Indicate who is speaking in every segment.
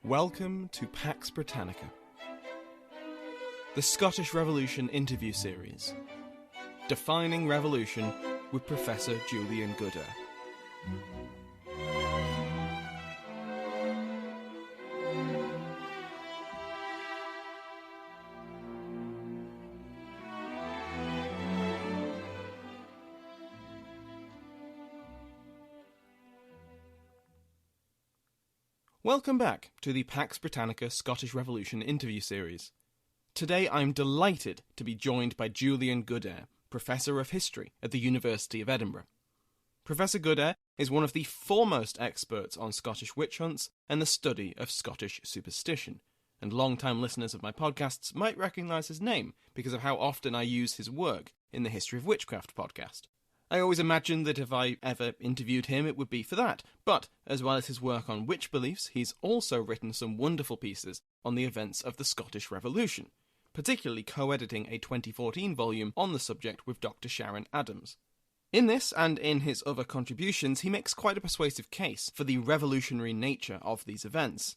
Speaker 1: Welcome to Pax Britannica, the Scottish Revolution interview series, Defining Revolution with Professor Julian Goodare. Welcome back to the Pax Britannica Scottish Revolution interview series. Today I'm delighted to be joined by Julian Goodare, Professor of History at the University of Edinburgh. Professor Goodare is one of the foremost experts on Scottish witch hunts and the study of Scottish superstition, and long-time listeners of my podcasts might recognise his name because of how often I use his work in the History of Witchcraft podcast. I always imagined that if I ever interviewed him it would be for that, but as well as his work on witch beliefs, he's also written some wonderful pieces on the events of the Scottish Revolution, particularly co-editing a 2014 volume on the subject with Dr. Sharon Adams. In this, and in his other contributions, he makes quite a persuasive case for the revolutionary nature of these events.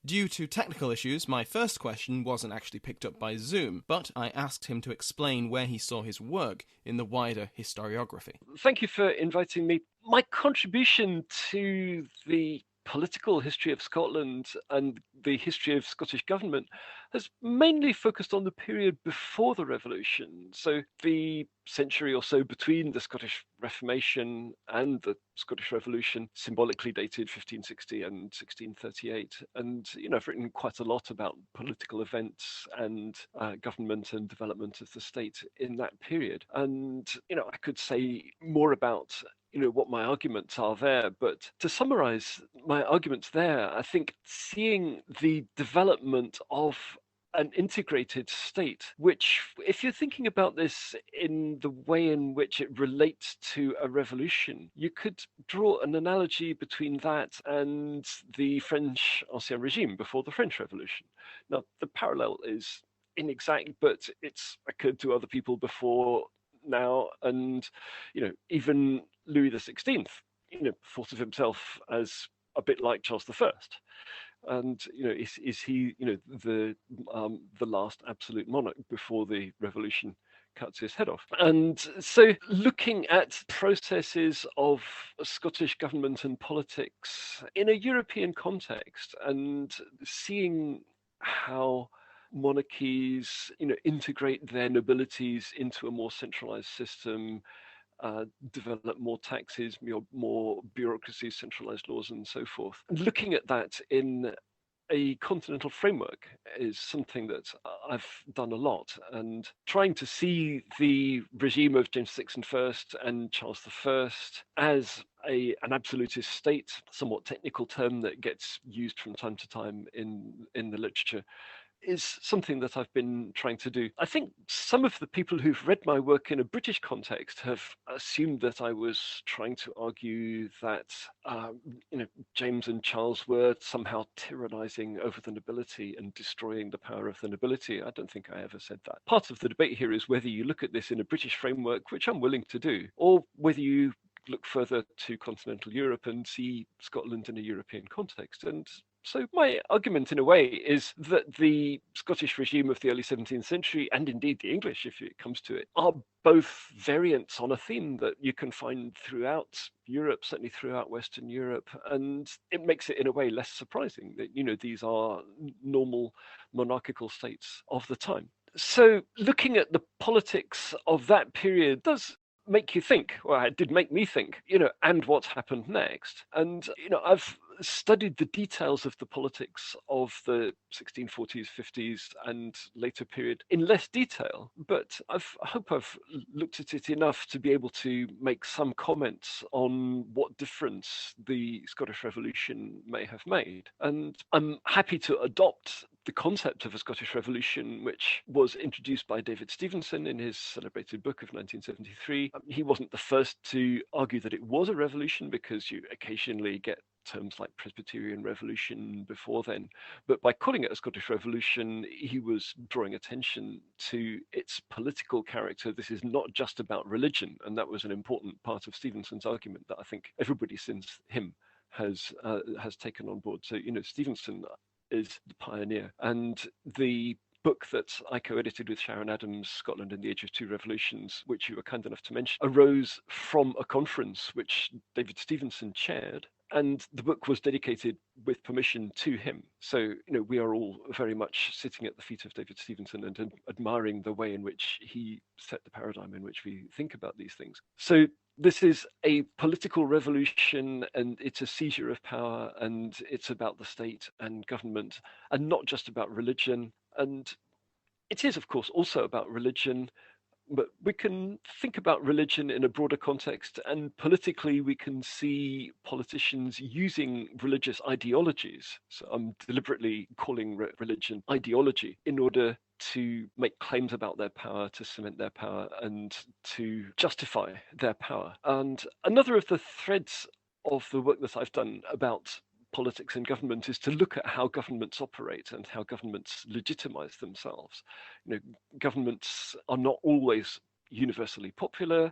Speaker 1: Due to technical issues, my first question wasn't actually picked up by Zoom, but I asked him to explain where he saw his work in the wider historiography.
Speaker 2: Thank you for inviting me. My contribution to the political history of Scotland and the history of Scottish government has mainly focused on the period before the Revolution, so the century or so between the Scottish Reformation and the Scottish Revolution, symbolically dated 1560 and 1638. And, I've written quite a lot about political events and government and development of the state in that period. And, I could say more about what my arguments are there. But to summarize my arguments there, I think seeing the development of an integrated state, which, if you're thinking about this in the way in which it relates to a revolution, you could draw an analogy between that and the French Ancien Regime before the French Revolution. Now, the parallel is inexact, but it's occurred to other people before now, and even Louis XVI thought of himself as a bit like Charles I, and is he the last absolute monarch before the revolution cuts his head off? And so looking at processes of Scottish government and politics in a European context and seeing how monarchies integrate their nobilities into a more centralized system, develop more taxes, more bureaucracy, centralized laws, and so forth. Looking at that in a continental framework is something that I've done a lot, and trying to see the regime of James VI and Charles I as an absolutist state, somewhat technical term that gets used from time to time in the literature, is something that I've been trying to do. I think some of the people who've read my work in a British context have assumed that I was trying to argue that James and Charles were somehow tyrannizing over the nobility and destroying the power of the nobility. I don't think I ever said that. Part of the debate here is whether you look at this in a British framework, which I'm willing to do, or whether you look further to continental Europe and see Scotland in a European context. And so my argument, in a way, is that the Scottish regime of the early 17th century, and indeed the English, if it comes to it, are both variants on a theme that you can find throughout Europe, certainly throughout Western Europe. And it makes it, in a way, less surprising that, these are normal monarchical states of the time. So looking at the politics of that period does make you think, well, it did make me think, and what happened next. And, I've studied the details of the politics of the 1640s, 50s, and later period in less detail, but I hope I've looked at it enough to be able to make some comments on what difference the Scottish Revolution may have made. And I'm happy to adopt the concept of a Scottish Revolution, which was introduced by David Stevenson in his celebrated book of 1973. He wasn't the first to argue that it was a revolution, because you occasionally get terms like Presbyterian Revolution before then. But by calling it a Scottish Revolution, he was drawing attention to its political character. This is not just about religion. And that was an important part of Stevenson's argument that I think everybody since him has taken on board. So, Stevenson is the pioneer. And the book that I co-edited with Sharon Adams, Scotland in the Age of Two Revolutions, which you were kind enough to mention, arose from a conference which David Stevenson chaired. And the book was dedicated with permission to him. So, we are all very much sitting at the feet of David Stevenson and admiring the way in which he set the paradigm in which we think about these things. So this is a political revolution, and it's a seizure of power, and it's about the state and government, and not just about religion. And it is, of course, also about religion, but we can think about religion in a broader context, and politically we can see politicians using religious ideologies. So I'm deliberately calling religion ideology in order to make claims about their power, to cement their power, and to justify their power. And another of the threads of the work that I've done about politics and government is to look at how governments operate and how governments legitimize themselves. Governments are not always universally popular,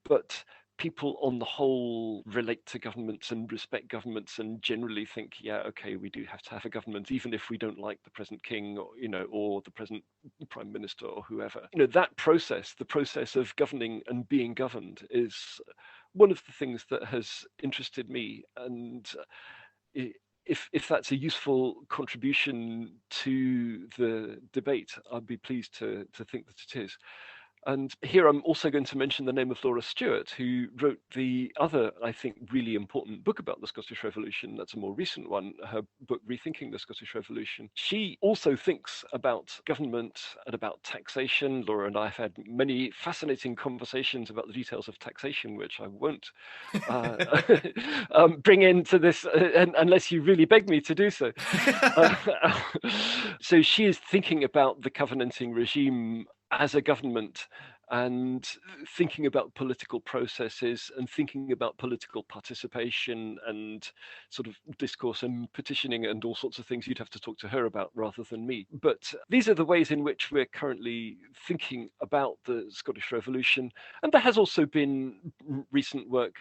Speaker 2: but people on the whole relate to governments and respect governments and generally think, yeah, okay, we do have to have a government, even if we don't like the present king or the present prime minister or whoever. That process, the process of governing and being governed, is one of the things that has interested me. And if that's a useful contribution to the debate, I'd be pleased to think that it is. And here I'm also going to mention the name of Laura Stewart, who wrote the other, I think, really important book about the Scottish Revolution. That's a more recent one, her book, Rethinking the Scottish Revolution. She also thinks about government and about taxation. Laura and I have had many fascinating conversations about the details of taxation, which I won't bring into this unless you really beg me to do so. So she is thinking about the covenanting regime as a government and thinking about political processes and thinking about political participation and sort of discourse and petitioning and all sorts of things you'd have to talk to her about rather than me. But these are the ways in which we're currently thinking about the Scottish Revolution. And there has also been recent work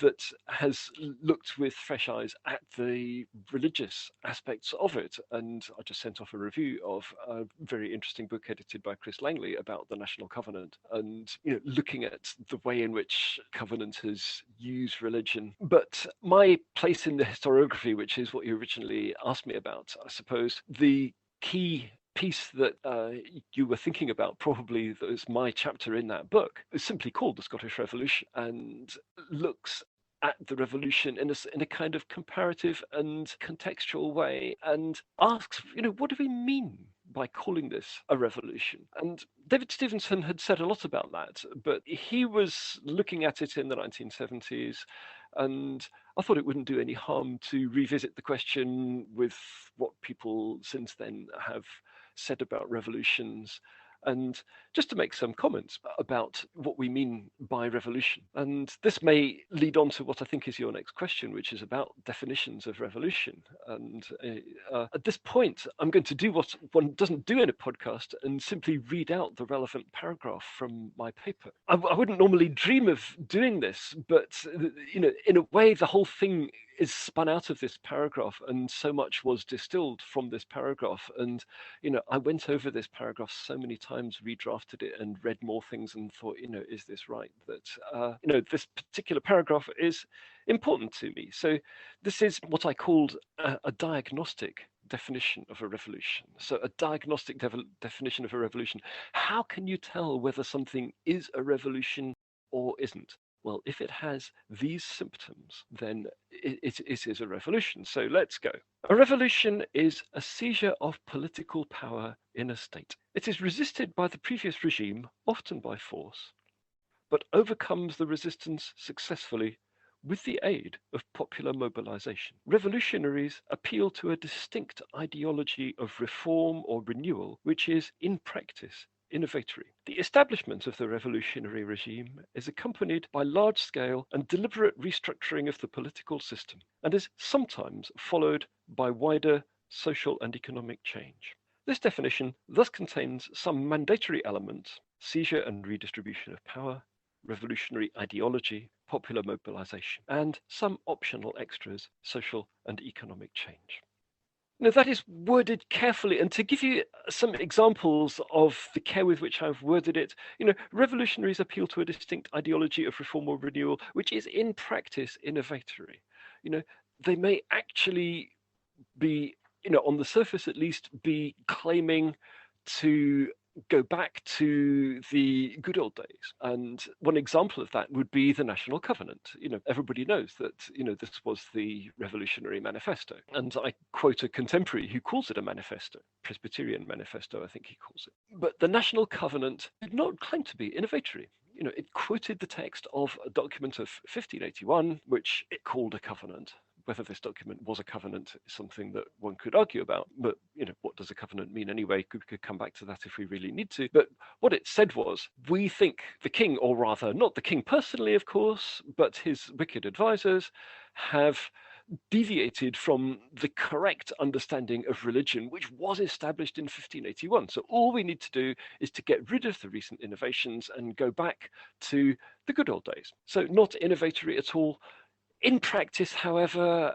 Speaker 2: that has looked with fresh eyes at the religious aspects of it. And I just sent off a review of a very interesting book edited by Chris Langley about the National Covenant and looking at the way in which covenanters use religion. But my place in the historiography, which is what you originally asked me about, I suppose the key piece that you were thinking about, probably that was my chapter in that book, is simply called The Scottish Revolution and looks at the revolution in a kind of comparative and contextual way and asks, what do we mean by calling this a revolution? And David Stevenson had said a lot about that, but he was looking at it in the 1970s, and I thought it wouldn't do any harm to revisit the question with what people since then have said about revolutions, and just to make some comments about what we mean by revolution. And this may lead on to what I think is your next question, which is about definitions of revolution. And at this point, I'm going to do what one doesn't do in a podcast and simply read out the relevant paragraph from my paper. I wouldn't normally dream of doing this, but in a way, the whole thing is spun out of this paragraph, and so much was distilled from this paragraph. And I went over this paragraph so many times, redrafted it, and read more things, and thought, is this right? That this particular paragraph is important to me. So this is what I called a diagnostic definition of a revolution. So a diagnostic definition of a revolution. How can you tell whether something is a revolution or isn't? Well, if it has these symptoms, then it is a revolution. So let's go. A revolution is a seizure of political power in a state. It is resisted by the previous regime, often by force, but overcomes the resistance successfully with the aid of popular mobilization. Revolutionaries appeal to a distinct ideology of reform or renewal, which is, in practice, innovatory. The establishment of the revolutionary regime is accompanied by large-scale and deliberate restructuring of the political system, and is sometimes followed by wider social and economic change. This definition thus contains some mandatory elements: seizure and redistribution of power, revolutionary ideology, popular mobilization, and some optional extras: social and economic change. Now, that is worded carefully. And to give you some examples of the care with which I've worded it, revolutionaries appeal to a distinct ideology of reform or renewal, which is in practice innovatory. They may actually be, on the surface at least, be claiming to go back to the good old days. And one example of that would be the National Covenant. Everybody knows that, this was the Revolutionary Manifesto. And I quote a contemporary who calls it a manifesto, Presbyterian manifesto, I think he calls it. But the National Covenant did not claim to be innovatory. It quoted the text of a document of 1581, which it called a covenant. Whether this document was a covenant is something that one could argue about. But, what does a covenant mean anyway? We could come back to that if we really need to. But what it said was, we think the king, or rather, not the king personally, of course, but his wicked advisors, have deviated from the correct understanding of religion, which was established in 1581. So all we need to do is to get rid of the recent innovations and go back to the good old days. So not innovatory at all. In practice, however,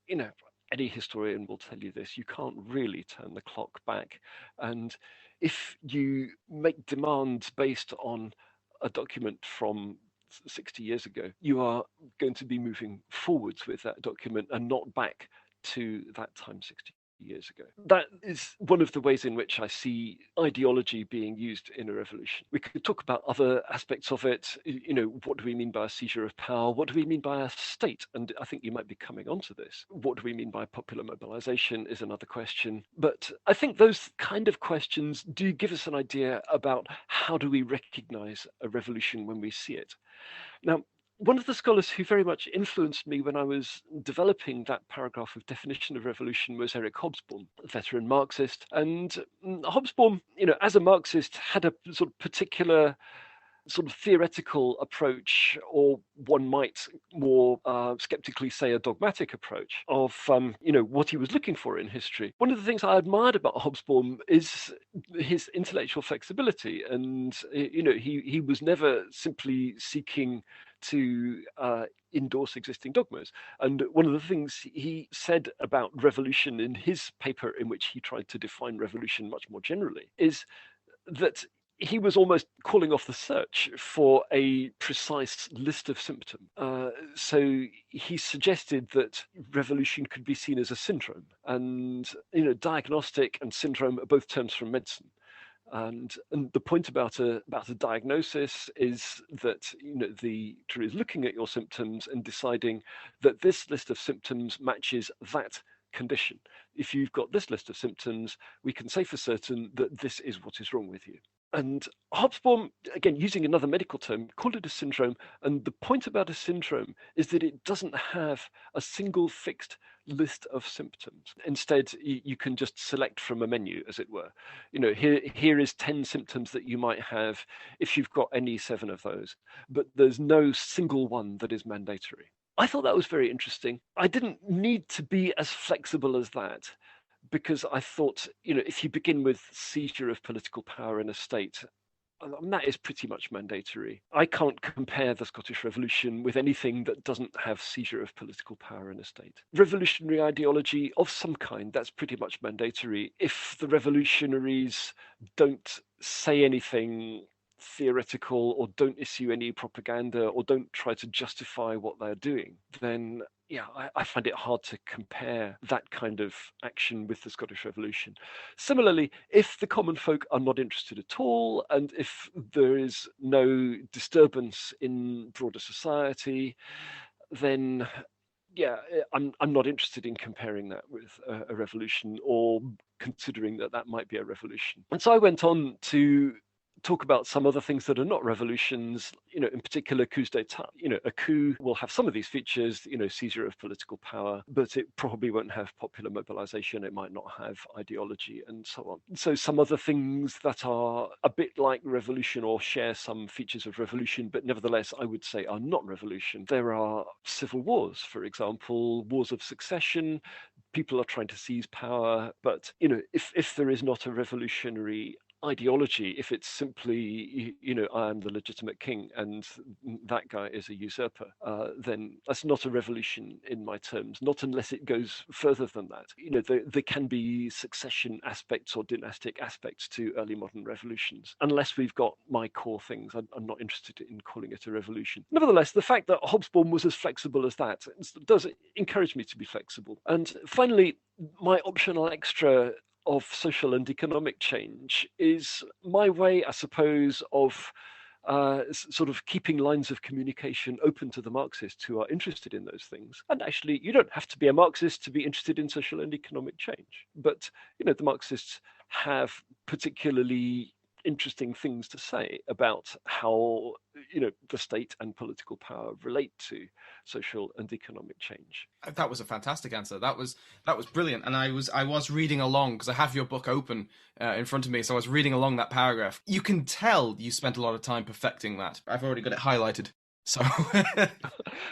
Speaker 2: any historian will tell you this, you can't really turn the clock back. And if you make demands based on a document from 60 years ago, you are going to be moving forwards with that document and not back to that time 60 years ago. That is one of the ways in which I see ideology being used in a revolution. We could talk about other aspects of it. What do we mean by a seizure of power? What do we mean by a state? And I think you might be coming onto this. What do we mean by popular mobilization is another question. But I think those kind of questions do give us an idea about how do we recognize a revolution when we see it. Now, one of the scholars who very much influenced me when I was developing that paragraph of definition of revolution was Eric Hobsbawm, a veteran Marxist. And Hobsbawm, as a Marxist, had a sort of particular sort of theoretical approach, or one might more skeptically say a dogmatic approach of what he was looking for in history. One of the things I admired about Hobsbawm is his intellectual flexibility, and he was never simply seeking to endorse existing dogmas. And one of the things he said about revolution in his paper, in which he tried to define revolution much more generally, is that he was almost calling off the search for a precise list of symptoms. So he suggested that revolution could be seen as a syndrome, and diagnostic and syndrome are both terms from medicine. And the point about a diagnosis is that the doctor is looking at your symptoms and deciding that this list of symptoms matches that condition. If you've got this list of symptoms, we can say for certain that this is what is wrong with you. And Hobsbawm, again, using another medical term, called it a syndrome. And the point about a syndrome is that it doesn't have a single fixed list of symptoms. Instead, you can just select from a menu, as it were. Here is 10 symptoms that you might have if you've got any 7 of those, but there's no single one that is mandatory. I thought that was very interesting. I didn't need to be as flexible as that, because I thought, if you begin with seizure of political power in a state, that is pretty much mandatory. I can't compare the Scottish Revolution with anything that doesn't have seizure of political power in a state. Revolutionary ideology of some kind, that's pretty much mandatory. If the revolutionaries don't say anything theoretical, or don't issue any propaganda, or don't try to justify what they're doing, then I find it hard to compare that kind of action with the Scottish Revolution. Similarly, if the common folk are not interested at all, and if there is no disturbance in broader society, then I'm not interested in comparing that with a revolution, or considering that might be a revolution. And so I went on to talk about some other things that are not revolutions, in particular coups d'etat. A coup will have some of these features, seizure of political power, but it probably won't have popular mobilization. It might not have ideology, and so on. So some other things that are a bit like revolution, or share some features of revolution, but nevertheless, I would say are not revolution. There are civil wars, for example, wars of succession. People are trying to seize power, but if there is not a revolutionary ideology if it's simply, I am the legitimate king and that guy is a usurper. Then that's not a revolution in my terms, not unless it goes further than that. There can be succession aspects or dynastic aspects to early modern revolutions. Unless we've got my core things, I'm not interested in calling it a revolution. Nevertheless, the fact that Hobsbawm was as flexible as that does encourage me to be flexible. And finally, my optional extra of social and economic change is my way, I suppose, of sort of keeping lines of communication open to the Marxists who are interested in those things. And actually, you don't have to be a Marxist to be interested in social and economic change. But, the Marxists have particularly interesting things to say about how the state and political power relate to social and economic change.
Speaker 1: That was a fantastic answer. That was brilliant. And I was reading along because I have your book open in front of me, so I was reading along that paragraph. You can tell you spent a lot of time perfecting that. I've already got it highlighted. So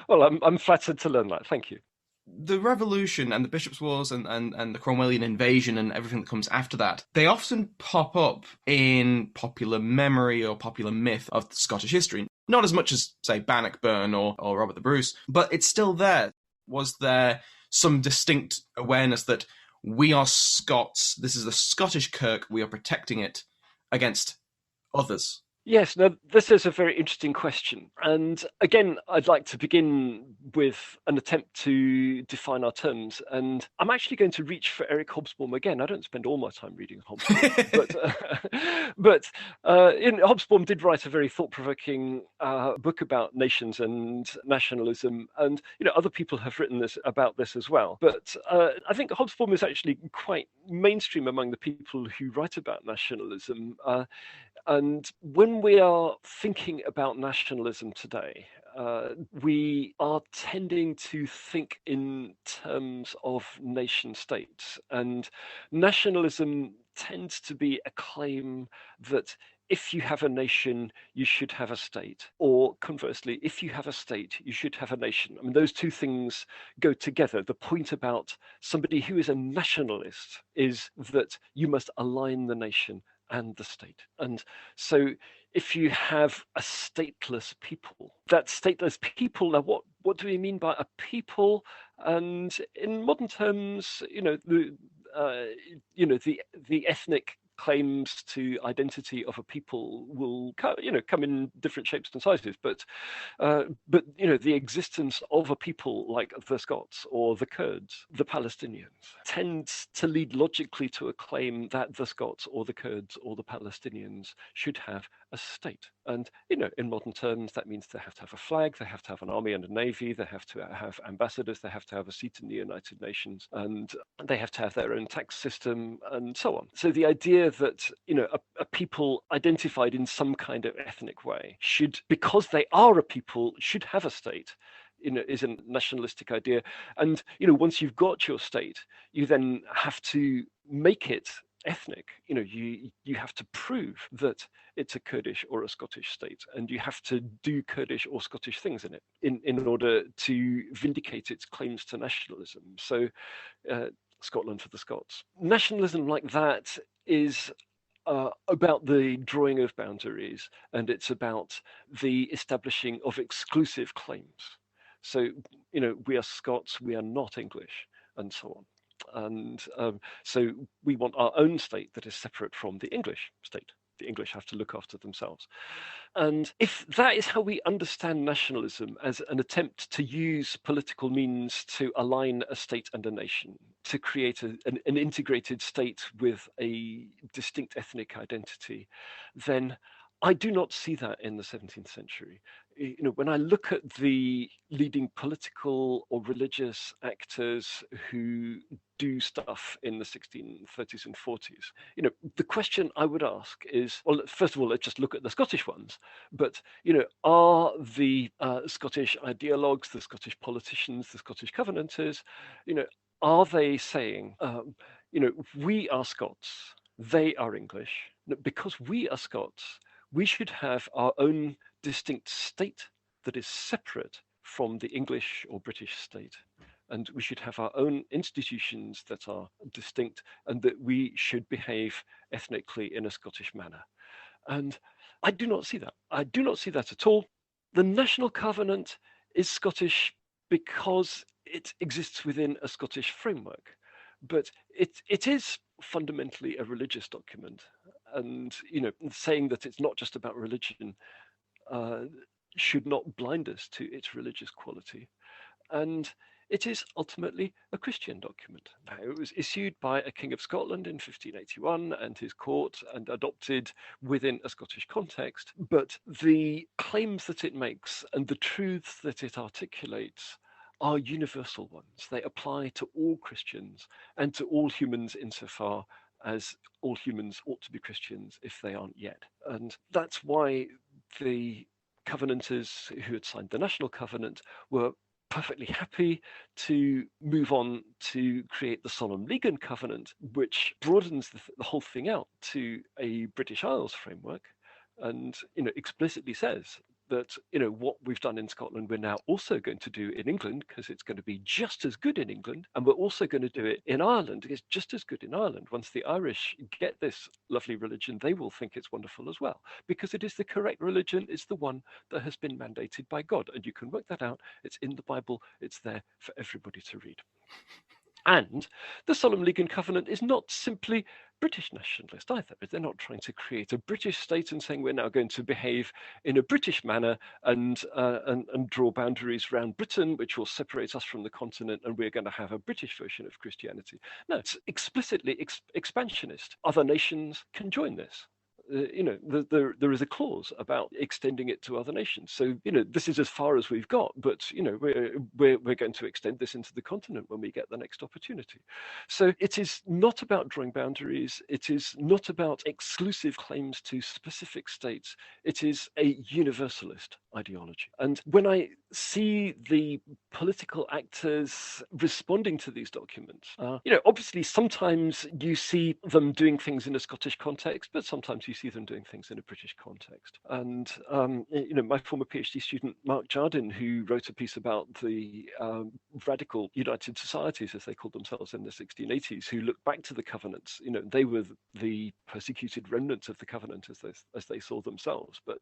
Speaker 2: well, I'm flattered to learn that. Thank you.
Speaker 1: The revolution and the Bishops' Wars and the Cromwellian invasion and everything that comes after that, they often pop up in popular memory or popular myth of Scottish history. Not as much as, say, Bannockburn or Robert the Bruce, but it's still there. Was there some distinct awareness that we are Scots, this is the Scottish Kirk, we are protecting it against others?
Speaker 2: Yes, no, this is a very interesting question. And again, I'd like to begin with an attempt to define our terms. And I'm actually going to reach for Eric Hobsbawm again. I don't spend all my time reading Hobsbawm, but Hobsbawm did write a very thought-provoking book about nations and nationalism. And, other people have written about this as well. But I think Hobsbawm is actually quite mainstream among the people who write about nationalism. And when we are thinking about nationalism today, we are tending to think in terms of nation states. And nationalism tends to be a claim that if you have a nation, you should have a state. Or conversely, if you have a state, you should have a nation. I mean, those two things go together. The point about somebody who is a nationalist is that you must align the nation and the state. And so if you have a stateless people, that stateless people, now what do we mean by a people? And in modern terms, the ethnic claims to identity of a people will come in different shapes and sizes, but the existence of a people like the Scots or the Kurds, the Palestinians, tends to lead logically to a claim that the Scots or the Kurds or the Palestinians should have a state. And in modern terms, that means they have to have a flag, they have to have an army and a navy, they have to have ambassadors, they have to have a seat in the United Nations, and they have to have their own tax system and so on. So the idea that a people identified in some kind of ethnic way should, because they are a people, should have a state is a nationalistic idea. And once you've got your state, you then have to make it ethnic. You have to prove that it's a Kurdish or a Scottish state, and you have to do Kurdish or Scottish things in it in order to vindicate its claims to nationalism. So Scotland for the Scots. Nationalism like that is about the drawing of boundaries, and it's about the establishing of exclusive claims. So, we are Scots, we are not English, and so on. And so we want our own state that is separate from the English state. The English have to look after themselves. And if that is how we understand nationalism, as an attempt to use political means to align a state and a nation, to create an integrated state with a distinct ethnic identity, then I do not see that in the 17th century. When I look at the leading political or religious actors who do stuff in the 1630s and 40s, the question I would ask is, well, first of all, let's just look at the Scottish ones. But, are the Scottish ideologues, the Scottish politicians, the Scottish Covenanters, are they saying, we are Scots, they are English, because we are Scots, we should have our own distinct state that is separate from the English or British state. and we should have our own institutions that are distinct, and that we should behave ethnically in a Scottish manner. And I do not see that. I do not see that at all. The National Covenant is Scottish because it exists within a Scottish framework, but it is fundamentally a religious document. And saying that it's not just about religion should not blind us to its religious quality. And it is ultimately a Christian document. Now, it was issued by a King of Scotland in 1581 and his court, and adopted within a Scottish context. But the claims that it makes and the truths that it articulates are universal ones. They apply to all Christians and to all humans insofar as all humans ought to be Christians if they aren't yet. And that's why the Covenanters who had signed the National Covenant were perfectly happy to move on to create the Solemn League and Covenant, which broadens the whole thing out to a British Isles framework, and explicitly says that what we've done in Scotland we're now also going to do in England, because it's going to be just as good in England, and we're also going to do it in Ireland. It's just as good in Ireland. Once the Irish get this lovely religion, they will think it's wonderful as well, because it is the correct religion. It's the one that has been mandated by God, and you can work that out. It's in the Bible. It's there for everybody to read. And the Solemn League and Covenant is not simply British nationalist either. They're not trying to create a British state and saying we're now going to behave in a British manner and draw boundaries around Britain, which will separate us from the continent, and we're going to have a British version of Christianity. No, it's explicitly expansionist. Other nations can join this. There is a clause about extending it to other nations. So, this is as far as we've got, but, we're going to extend this into the continent when we get the next opportunity. So it is not about drawing boundaries. It is not about exclusive claims to specific states. It is a universalist ideology. And when I see the political actors responding to these documents, obviously sometimes you see them doing things in a Scottish context, but sometimes you see them doing things in a British context. And my former PhD student Mark Jardine, who wrote a piece about the radical United Societies, as they called themselves in the 1680s, who looked back to the covenants. They were the persecuted remnants of the covenant as they saw themselves, but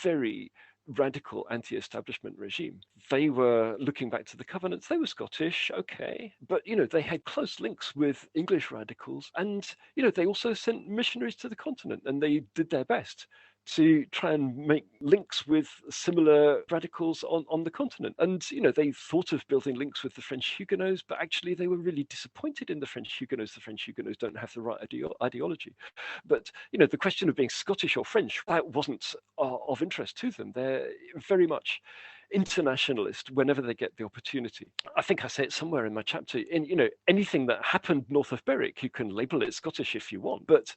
Speaker 2: very radical anti-establishment regime. They were looking back to the covenants. They were Scottish, okay, but they had close links with English radicals, and they also sent missionaries to the continent, and they did their best to try and make links with similar radicals on the continent. And, they thought of building links with the French Huguenots, but actually they were really disappointed in the French Huguenots. The French Huguenots don't have the right ideology. But, the question of being Scottish or French, that wasn't of interest to them. They're very much internationalist whenever they get the opportunity. I think I say it somewhere in my chapter. Anything that happened north of Berwick, you can label it Scottish if you want, but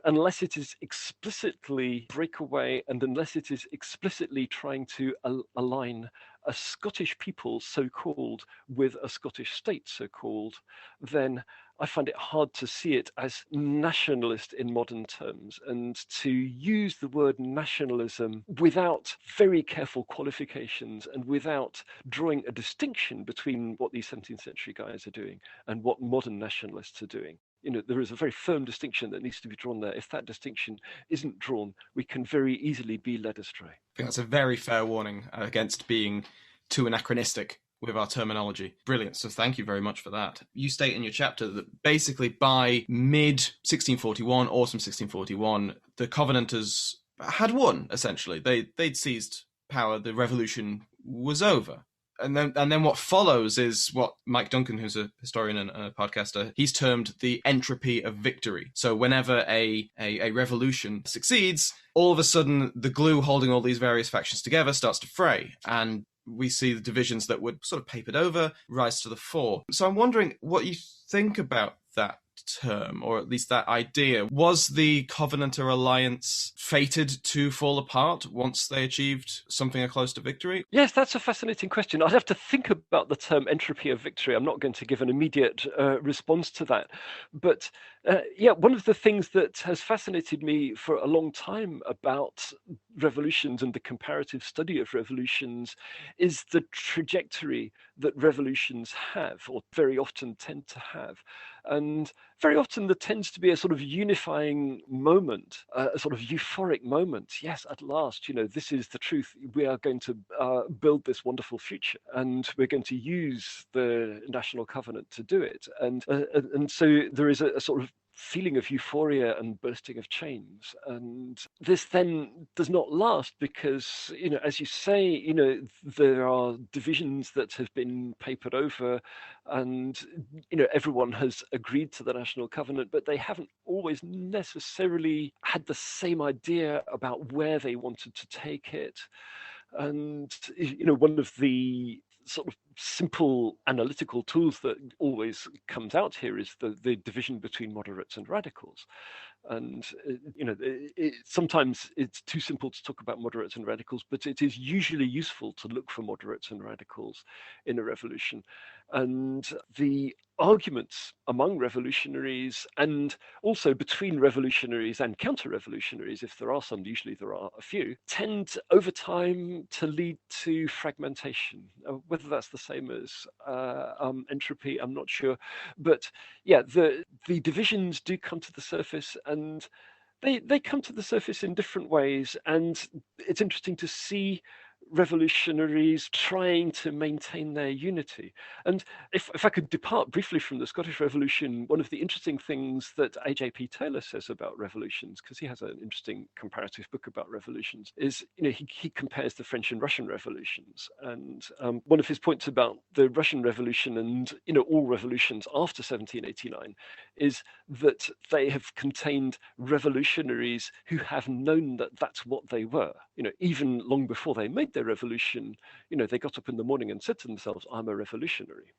Speaker 2: unless it is explicitly breakaway, and unless it is explicitly trying to align a Scottish people, so-called, with a Scottish state, so-called, then I find it hard to see it as nationalist in modern terms. And to use the word nationalism without very careful qualifications and without drawing a distinction between what these 17th century guys are doing and what modern nationalists are doing. There is a very firm distinction that needs to be drawn there. If that distinction isn't drawn, we can very easily be led astray.
Speaker 1: I think that's a very fair warning against being too anachronistic with our terminology. Brilliant. So thank you very much for that. You state in your chapter that basically by mid-1641, autumn 1641, the Covenanters had won, essentially. They'd seized power. The revolution was over. And then what follows is what Mike Duncan, who's a historian and a podcaster, he's termed the entropy of victory. So whenever a revolution succeeds, all of a sudden the glue holding all these various factions together starts to fray. And we see the divisions that were sort of papered over rise to the fore. So I'm wondering what you think about that term, or at least that idea. Was the Covenanter alliance fated to fall apart once they achieved something close to victory?
Speaker 2: Yes, that's a fascinating question. I'd have to think about the term entropy of victory. I'm not going to give an immediate response to that. But one of the things that has fascinated me for a long time about revolutions and the comparative study of revolutions is the trajectory that revolutions have, or very often tend to have. And very often there tends to be a sort of unifying moment, a sort of euphoric moment. Yes, at last, this is the truth. We are going to build this wonderful future, and we're going to use the National Covenant to do it. And so there is a sort of feeling of euphoria and bursting of chains. And this then does not last because, as you say, there are divisions that have been papered over, and, everyone has agreed to the National Covenant, but they haven't always necessarily had the same idea about where they wanted to take it. And, one of the sort of simple analytical tools that always comes out here is the division between moderates and radicals. And sometimes it's too simple to talk about moderates and radicals, but it is usually useful to look for moderates and radicals in a revolution. And the arguments among revolutionaries, and also between revolutionaries and counter-revolutionaries, if there are some, usually there are a few, tend over time to lead to fragmentation. Whether that's the same as entropy, I'm not sure. But yeah, the divisions do come to the surface, and they come to the surface in different ways. And it's interesting to see revolutionaries trying to maintain their unity. And if I could depart briefly from the Scottish Revolution, one of the interesting things that A.J.P. Taylor says about revolutions, because he has an interesting comparative book about revolutions, is he compares the French and Russian revolutions. And one of his points about the Russian Revolution and all revolutions after 1789 is that they have contained revolutionaries who have known that that's what they were. Even long before they made their revolution, they got up in the morning and said to themselves, I'm a revolutionary.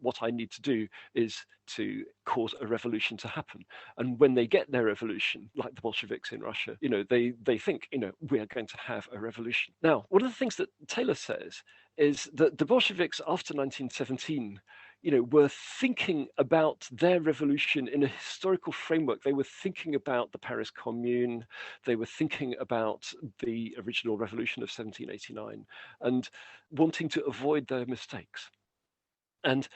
Speaker 2: What I need to do is to cause a revolution to happen. And when they get their revolution, like the Bolsheviks in Russia, they think, we are going to have a revolution. Now, one of the things that Taylor says is that the Bolsheviks after 1917 were thinking about their revolution in a historical framework. They were thinking about the Paris Commune. They were thinking about the original revolution of 1789 and wanting to avoid their mistakes. And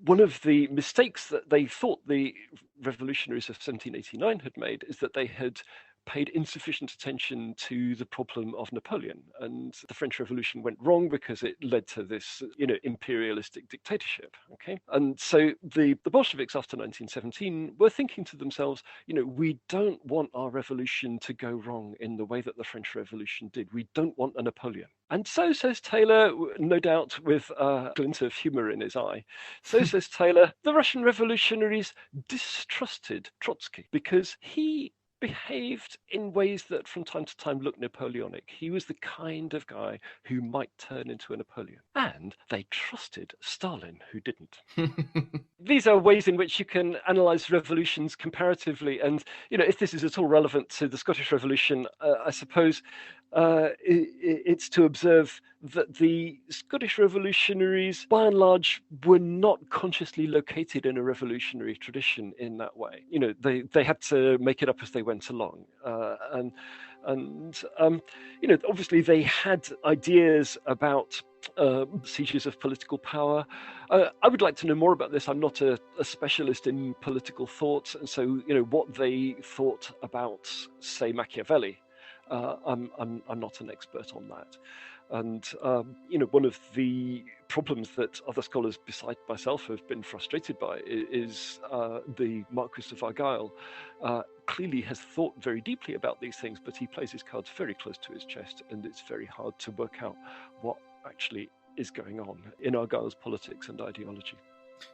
Speaker 2: one of the mistakes that they thought the revolutionaries of 1789 had made is that they had paid insufficient attention to the problem of Napoleon. And the French Revolution went wrong because it led to this, imperialistic dictatorship. Okay. And so the Bolsheviks after 1917 were thinking to themselves, we don't want our revolution to go wrong in the way that the French Revolution did. We don't want a Napoleon. And so says Taylor, no doubt with a glint of humor in his eye, so says Taylor, the Russian revolutionaries distrusted Trotsky because he behaved in ways that from time to time looked Napoleonic. He was the kind of guy who might turn into a Napoleon. And they trusted Stalin, who didn't. These are ways in which you can analyze revolutions comparatively. And, if this is at all relevant to the Scottish Revolution, I suppose it's to observe that the Scottish revolutionaries, by and large, were not consciously located in a revolutionary tradition in that way. They had to make it up as they went along. Obviously they had ideas about sieges of political power. I would like to know more about this. I'm not a specialist in political thought, and so what they thought about, say, Machiavelli. I'm not an expert on that. And, one of the problems that other scholars beside myself have been frustrated by is the Marquis of Argyll clearly has thought very deeply about these things, but he plays his cards very close to his chest, and it's very hard to work out what actually is going on in Argyll's politics and ideology.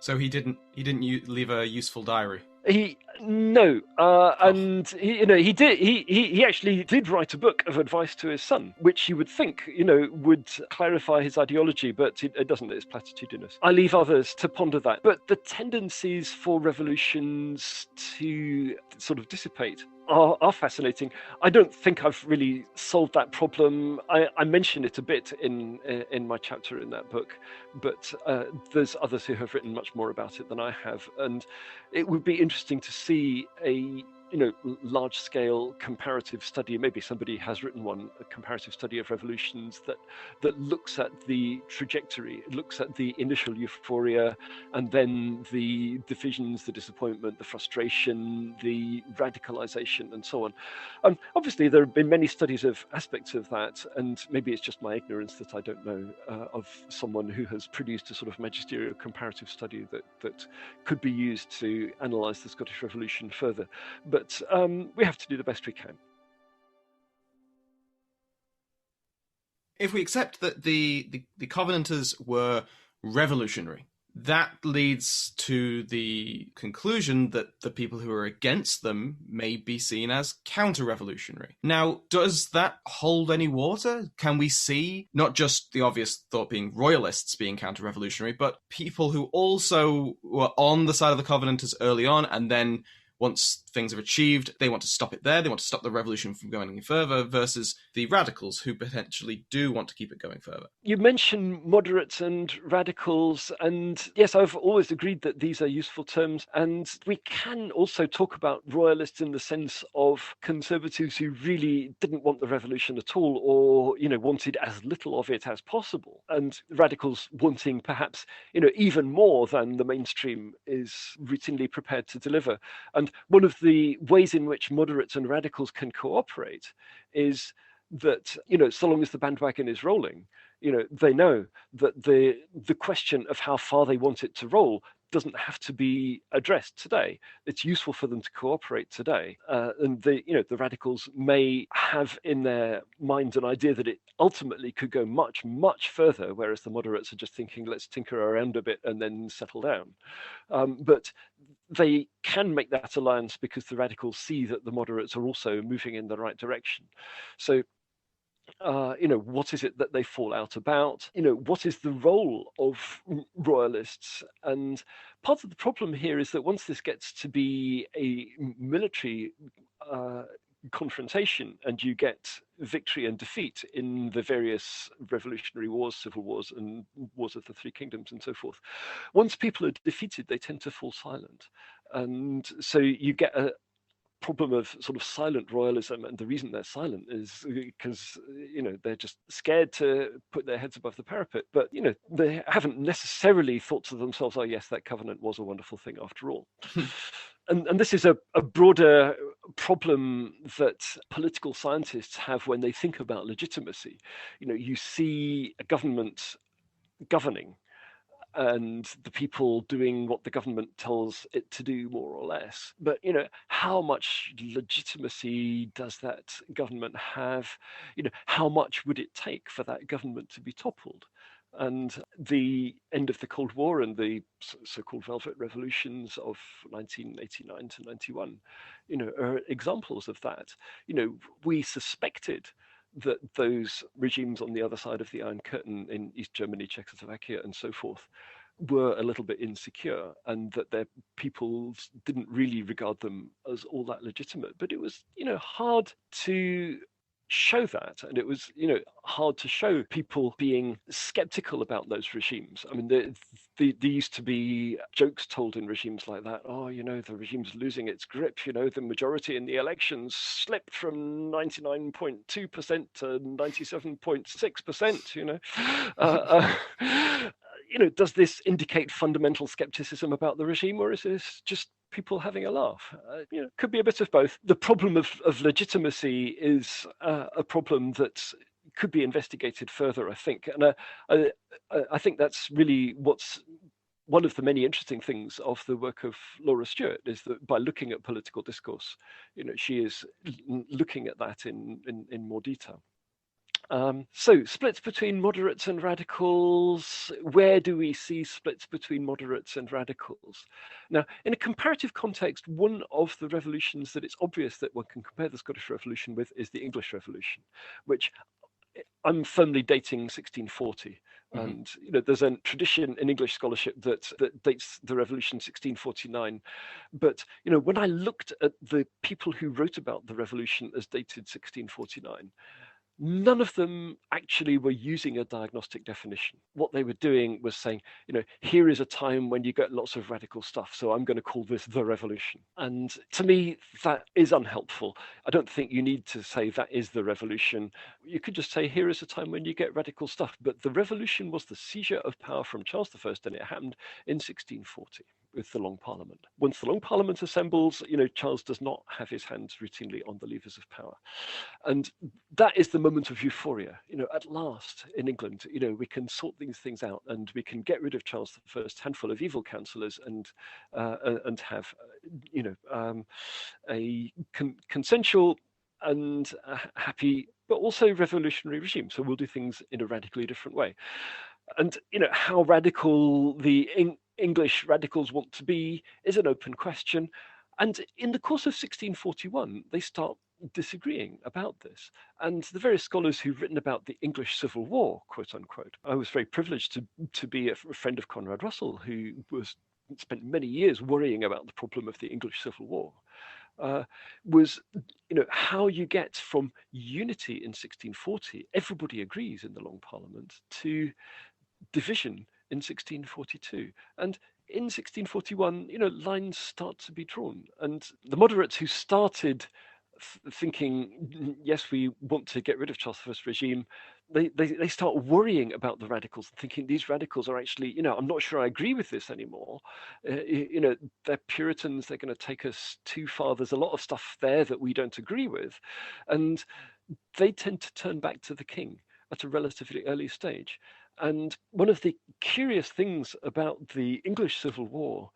Speaker 1: So he didn't leave a useful diary.
Speaker 2: And he actually did write a book of advice to his son, which you would think would clarify his ideology, but it doesn't. It's platitudinous. I leave others to ponder that. But the tendencies for revolutions to sort of dissipate are fascinating. I don't think I've really solved that problem. I mention it a bit in my chapter in that book, but there's others who have written much more about it than I have, and it would be interesting to see a large-scale comparative study. Maybe somebody has written one, a comparative study of revolutions that looks at the trajectory, looks at the initial euphoria, and then the divisions, the disappointment, the frustration, the radicalization, and so on. Obviously, there have been many studies of aspects of that, and maybe it's just my ignorance that I don't know of someone who has produced a sort of magisterial comparative study that could be used to analyse the Scottish Revolution further. But we have to do the best we can.
Speaker 1: If we accept that the Covenanters were revolutionary, that leads to the conclusion that the people who are against them may be seen as counter-revolutionary. Now, does that hold any water? Can we see not just the obvious thought being royalists being counter-revolutionary, but people who also were on the side of the Covenanters early on, and then once things are achieved, they want to stop it there, they want to stop the revolution from going any further, versus the radicals who potentially do want to keep it going further?
Speaker 2: You mentioned moderates and radicals, and yes, I've always agreed that these are useful terms, and we can also talk about royalists in the sense of conservatives who really didn't want the revolution at all, or wanted as little of it as possible, and radicals wanting perhaps even more than the mainstream is routinely prepared to deliver. And one of the ways in which moderates and radicals can cooperate is that, so long as the bandwagon is rolling, they know that the question of how far they want it to roll doesn't have to be addressed today. It's useful for them to cooperate today. And the radicals may have in their minds an idea that it ultimately could go much, much further, whereas the moderates are just thinking, let's tinker around a bit and then settle down. But they can make that alliance because the radicals see that the moderates are also moving in the right direction. So, what is it that they fall out about? What is the role of royalists? And part of the problem here is that once this gets to be a military confrontation and you get victory and defeat in the various revolutionary wars, civil wars, and wars of the Three Kingdoms and so forth, once people are defeated, they tend to fall silent. And so you get a problem of sort of silent royalism, and the reason they're silent is because they're just scared to put their heads above the parapet, but they haven't necessarily thought to themselves, oh yes, that covenant was a wonderful thing after all. And this is a broader problem that political scientists have when they think about legitimacy. You see a government governing and the people doing what the government tells it to do, more or less. But, how much legitimacy does that government have? How much would it take for that government to be toppled? And the end of the Cold War and the so-called Velvet Revolutions of 1989 to 91, are examples of that. We suspected that those regimes on the other side of the Iron Curtain in East Germany, Czechoslovakia, and so forth were a little bit insecure, and that their peoples didn't really regard them as all that legitimate. But it was, hard to show that, and it was hard to show people being skeptical about those regimes. I mean, there used to be jokes told in regimes like that. Oh, the regime's losing its grip. The majority in the elections slipped from 99.2% to 97.6%. Does this indicate fundamental skepticism about the regime, or is this just people having a laugh? Could be a bit of both. The problem of legitimacy is a problem that could be investigated further, I think. And I think that's really what's one of the many interesting things of the work of Laura Stewart, is that by looking at political discourse, she is looking at that in more detail. So splits between moderates and radicals. Where do we see splits between moderates and radicals? Now, in a comparative context, one of the revolutions that it's obvious that one can compare the Scottish Revolution with is the English Revolution, which I'm firmly dating 1640. Mm-hmm. And there's a tradition in English scholarship that dates the revolution 1649. But when I looked at the people who wrote about the revolution as dated 1649, none of them actually were using a diagnostic definition. What they were doing was saying, here is a time when you get lots of radical stuff, so I'm going to call this the revolution. And to me, that is unhelpful. I don't think you need to say that is the revolution. You could just say, here is a time when you get radical stuff. But the revolution was the seizure of power from Charles I, and it happened in 1640. With the Long Parliament. Once the Long Parliament assembles, Charles does not have his hands routinely on the levers of power. And that is the moment of euphoria. At last in England, we can sort these things out and we can get rid of Charles I, handful of evil councillors, and have, a consensual and happy, but also revolutionary regime. So we'll do things in a radically different way. And how radical the English radicals want to be is an open question. And in the course of 1641, they start disagreeing about this. And the various scholars who've written about the English Civil War, quote unquote, I was very privileged to be a friend of Conrad Russell, who spent many years worrying about the problem of the English Civil War. Was how you get from unity in 1640, everybody agrees in the Long Parliament, to division in 1642. And in 1641, lines start to be drawn. And the moderates who started thinking, yes, we want to get rid of Charles I's regime, they start worrying about the radicals, thinking these radicals are actually, I'm not sure I agree with this anymore. They're Puritans, they're going to take us too far. There's a lot of stuff there that we don't agree with. And they tend to turn back to the king at a relatively early stage. And one of the curious things about the English Civil War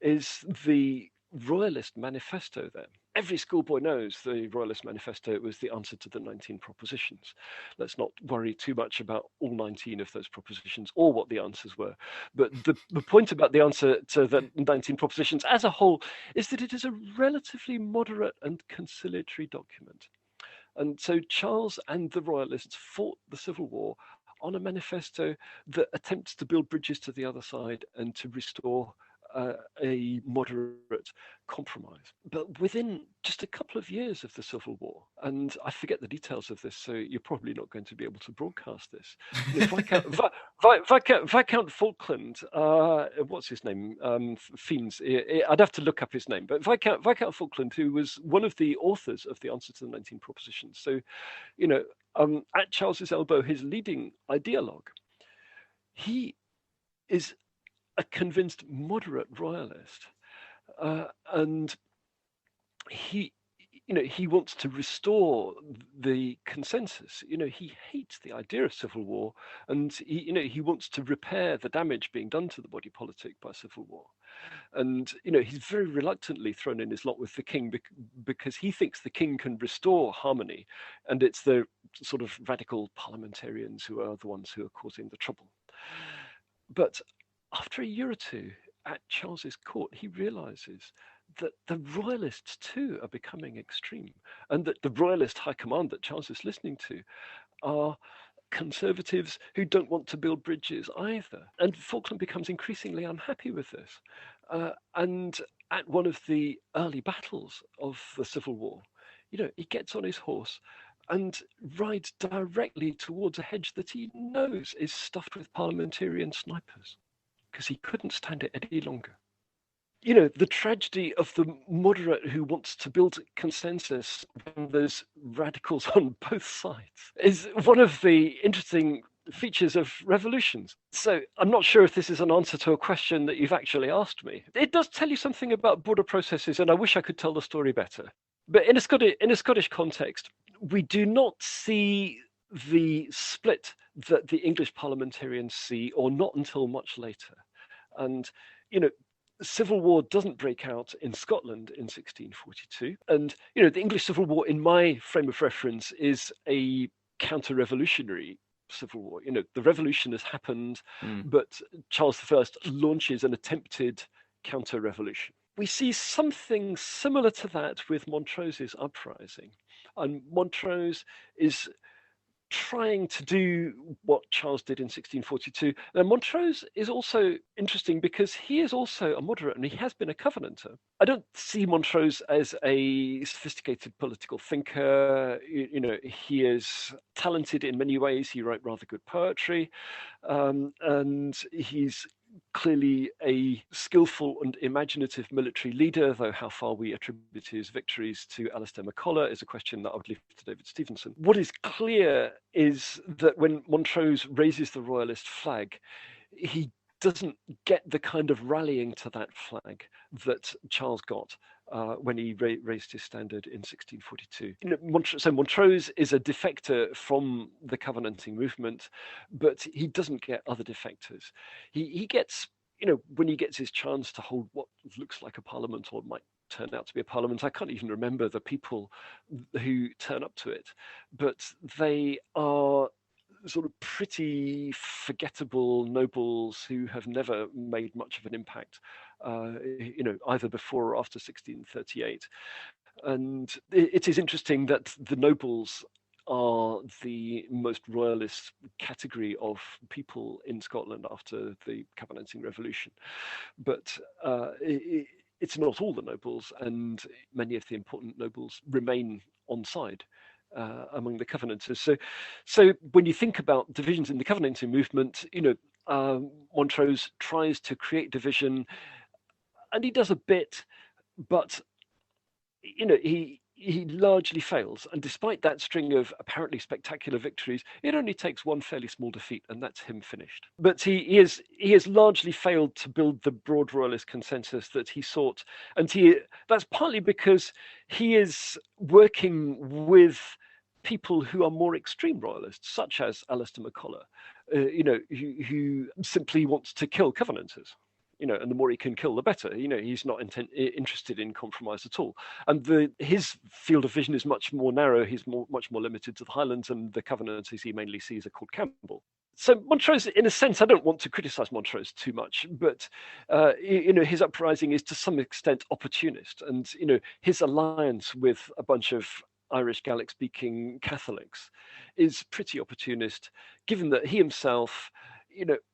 Speaker 2: is the Royalist Manifesto there. Every schoolboy knows the Royalist Manifesto was the answer to the 19 propositions. Let's not worry too much about all 19 of those propositions or what the answers were. But the point about the answer to the 19 propositions as a whole is that it is a relatively moderate and conciliatory document. And so Charles and the Royalists fought the Civil War on a manifesto that attempts to build bridges to the other side and to restore a moderate compromise. But within just a couple of years of the Civil War, and I forget the details of this, so you're probably not going to be able to broadcast this. Viscount Falkland, what's his name? Fiends. I'd have to look up his name, but Viscount Falkland, who was one of the authors of the answer to the 19 propositions. So, at Charles's elbow, his leading ideologue, he is a convinced moderate royalist, and he wants to restore the consensus. He hates the idea of civil war, and he wants to repair the damage being done to the body politic by civil war. And he's very reluctantly thrown in his lot with the king because he thinks the king can restore harmony, and it's the sort of radical parliamentarians who are the ones who are causing the trouble. But after a year or two at Charles's court, he realizes that the royalists too are becoming extreme, and that the royalist high command that Charles is listening to are conservatives who don't want to build bridges either. And Falkland becomes increasingly unhappy with this. And at one of the early battles of the Civil War, he gets on his horse and rides directly towards a hedge that he knows is stuffed with parliamentarian snipers, because he couldn't stand it any longer. The tragedy of the moderate who wants to build consensus when there's radicals on both sides is one of the interesting features of revolutions. So I'm not sure if this is an answer to a question that you've actually asked me. It does tell you something about border processes, and I wish I could tell the story better. But in a Scottish context, we do not see the split that the English parliamentarians see, or not until much later. And, Civil War doesn't break out in Scotland in 1642. And, the English Civil War, in my frame of reference, is a counter-revolutionary civil war. The revolution has happened, but Charles I launches an attempted counter-revolution. We see something similar to that with Montrose's uprising. And Montrose is trying to do what Charles did in 1642. Now, Montrose is also interesting because he is also a moderate and he has been a Covenanter. I don't see Montrose as a sophisticated political thinker. He is talented in many ways. He wrote rather good poetry, and he's clearly a skillful and imaginative military leader, though how far we attribute his victories to Alistair MacColla is a question that I would leave to David Stevenson. What is clear is that when Montrose raises the royalist flag, he doesn't get the kind of rallying to that flag that Charles got when he raised his standard in 1642. So Montrose is a defector from the Covenanting movement, but he doesn't get other defectors. He gets, when he gets his chance to hold what looks like a parliament or might turn out to be a parliament. I can't even remember the people who turn up to it, but they are sort of pretty forgettable nobles who have never made much of an impact, either before or after 1638. And it is interesting that the nobles are the most royalist category of people in Scotland after the Covenanting Revolution. But it's not all the nobles, and many of the important nobles remain on side among the Covenanters. So when you think about divisions in the Covenanting movement, Montrose tries to create division, and he does a bit, but he largely fails. And despite that string of apparently spectacular victories, it only takes one fairly small defeat, and that's him finished. But he has largely failed to build the broad royalist consensus that he sought, and that's partly because he is working with people who are more extreme royalists, such as Alistair MacColla, who simply wants to kill Covenanters. And the more he can kill, the better. He's not interested in compromise at all. And his field of vision is much more narrow. He's much more limited to the Highlands, and the Covenanters he mainly sees are called Campbell. So Montrose, in a sense, I don't want to criticize Montrose too much, but his uprising is to some extent opportunist, and his alliance with a bunch of Irish Gaelic-speaking Catholics is pretty opportunist, given that he himself,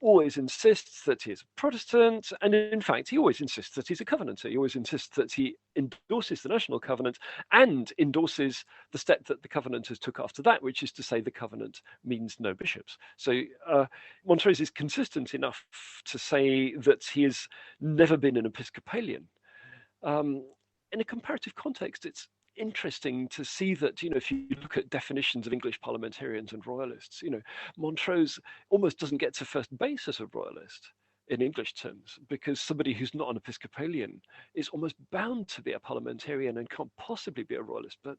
Speaker 2: always insists that he is a Protestant, and in fact, he always insists that he's a Covenanter. He always insists that he endorses the National Covenant and endorses the step that the Covenanters took after that, which is to say the Covenant means no bishops. So Montrose is consistent enough to say that he has never been an Episcopalian. In a comparative context, it's interesting to see that, if you look at definitions of English parliamentarians and royalists, Montrose almost doesn't get to first base as a royalist in English terms, because somebody who's not an Episcopalian is almost bound to be a parliamentarian and can't possibly be a royalist. But,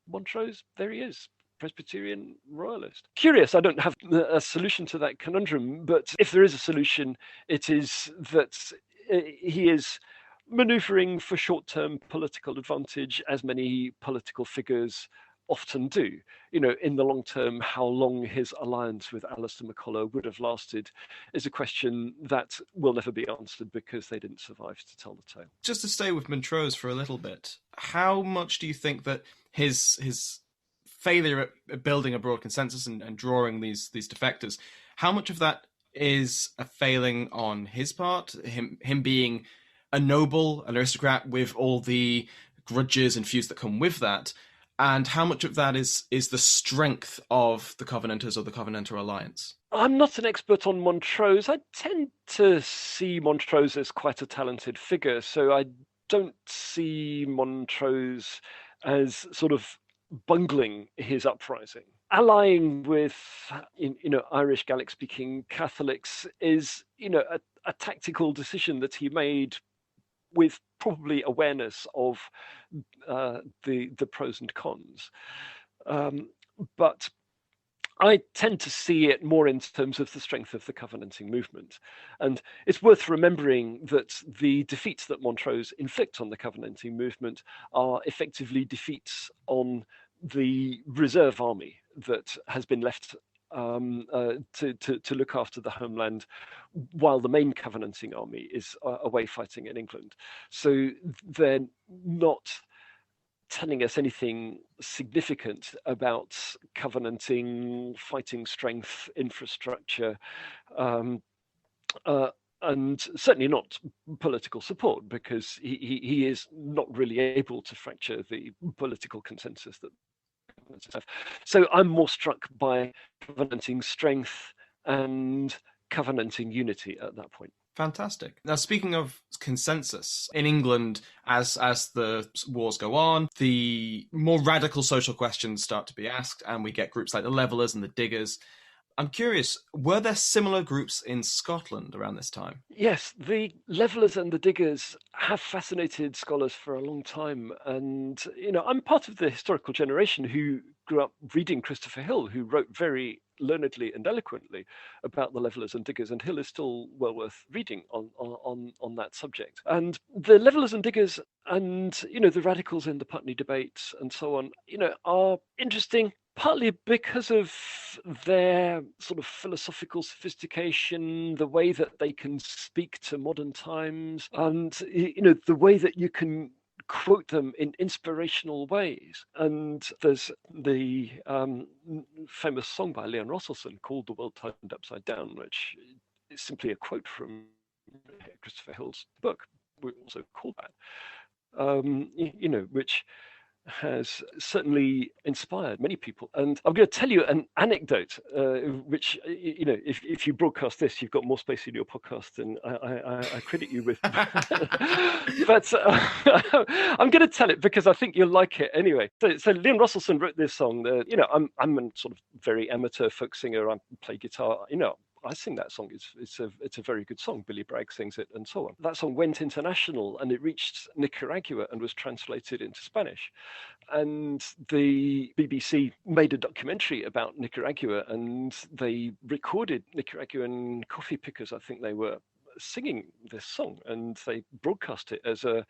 Speaker 2: Montrose, there he is. Presbyterian royalist. Curious, I don't have a solution to that conundrum, but if there is a solution, it is that he is maneuvering for short-term political advantage, as many political figures often do. In the long term, how long his alliance with Alistair MacColla would have lasted is a question that will never be answered because they didn't survive to tell the tale.
Speaker 1: Just to stay with Montrose for a little bit, how much do you think that his failure at building a broad consensus and drawing these defectors, how much of that is a failing on his part, him being a noble, an aristocrat with all the grudges and feuds that come with that, and how much of that is the strength of the Covenanters or the Covenanter alliance?
Speaker 2: I'm not an expert on Montrose. I tend to see Montrose as quite a talented figure, so I don't see Montrose as sort of bungling his uprising. Allying with, Irish Gaelic-speaking Catholics is, a tactical decision that he made with probably awareness of the pros and cons. But I tend to see it more in terms of the strength of the Covenanting movement. And it's worth remembering that the defeats that Montrose inflicts on the Covenanting movement are effectively defeats on the reserve army that has been left to look after the homeland while the main Covenanting army is away fighting in England. So they're not telling us anything significant about covenanting, fighting strength, infrastructure, um, and certainly not political support, because he is not really able to fracture the political consensus that have. So I'm more struck by covenanting strength and covenanting unity at that point.
Speaker 1: Fantastic. Now, speaking of consensus, in England, as the wars go on, the more radical social questions start to be asked, and we get groups like the Levellers and the Diggers. I'm curious, were there similar groups in Scotland around this time?
Speaker 2: Yes, the Levellers and the Diggers have fascinated scholars for a long time. And, I'm part of the historical generation who grew up reading Christopher Hill, who wrote very learnedly and eloquently about the Levellers and Diggers, and Hill is still well worth reading on that subject. And the Levellers and Diggers and, the radicals in the Putney debates and so on, are interesting, partly because of their sort of philosophical sophistication, the way that they can speak to modern times, and the way that you can quote them in inspirational ways. And there's the famous song by Leon Rosselson called "The World Turned Upside Down," which is simply a quote from Christopher Hill's book. We also call that, which has certainly inspired many people. And I'm going to tell you an anecdote, which, if you broadcast this, you've got more space in your podcast than I credit you with. But I'm going to tell it because I think you'll like it anyway. So Leon Rosselson wrote this song. I'm a sort of very amateur folk singer. I play guitar. I sing that song. It's a very good song. Billy Bragg sings it, and so on. That song went international, and it reached Nicaragua and was translated into Spanish. And the BBC made a documentary about Nicaragua, and they recorded Nicaraguan coffee pickers, I think they were, singing this song, and they broadcast it as a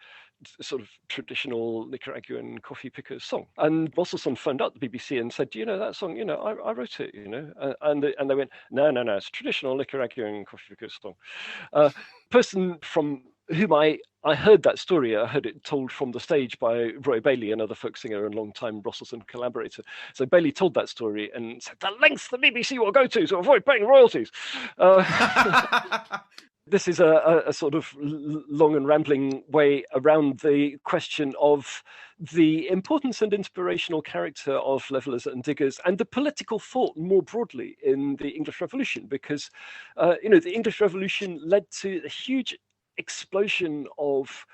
Speaker 2: sort of traditional Nicaraguan coffee pickers song. And Rosselson phoned up the BBC and said, "Do you know that song? I wrote it, and they went, no, it's a traditional Nicaraguan coffee pickers song." Person from whom I heard that story, I heard it told from the stage by Roy Bailey, another folk singer and long-time Rosselson collaborator. So Bailey told that story and said, "The lengths the BBC will go to avoid paying royalties." This is a sort of long and rambling way around the question of the importance and inspirational character of Levellers and Diggers and the political thought more broadly in the English Revolution, because, the English Revolution led to a huge explosion of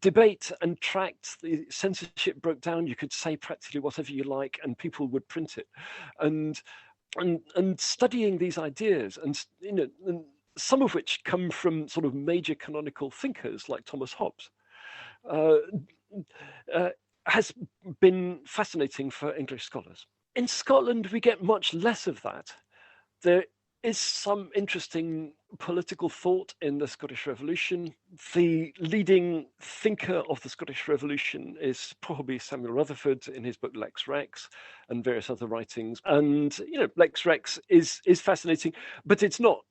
Speaker 2: debate and tract. The censorship broke down. You could say practically whatever you like and people would print it. And studying these ideas and some of which come from sort of major canonical thinkers like Thomas Hobbes, has been fascinating for English scholars. In Scotland, we get much less of that. There is some interesting political thought in the Scottish Revolution. The leading thinker of the Scottish Revolution is probably Samuel Rutherford in his book Lex Rex and various other writings. And, Lex Rex is fascinating, but it's not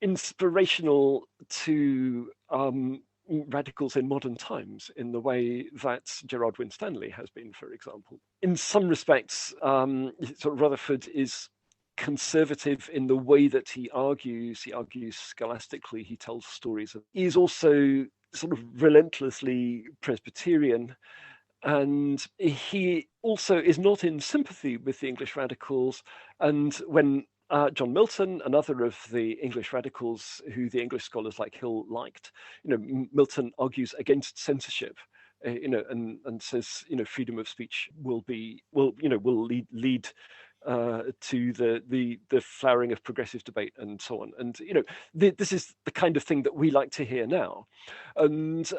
Speaker 2: inspirational to radicals in modern times in the way that Gerard Winstanley has been, for example. In some respects, sort of Rutherford is conservative in the way that he argues. He argues scholastically. He tells stories. He is also sort of relentlessly Presbyterian. And he also is not in sympathy with the English radicals. And when John Milton, another of the English radicals who the English scholars like Hill liked, Milton argues against censorship, and says, freedom of speech will lead to the flowering of progressive debate and so on. And this is the kind of thing that we like to hear now. And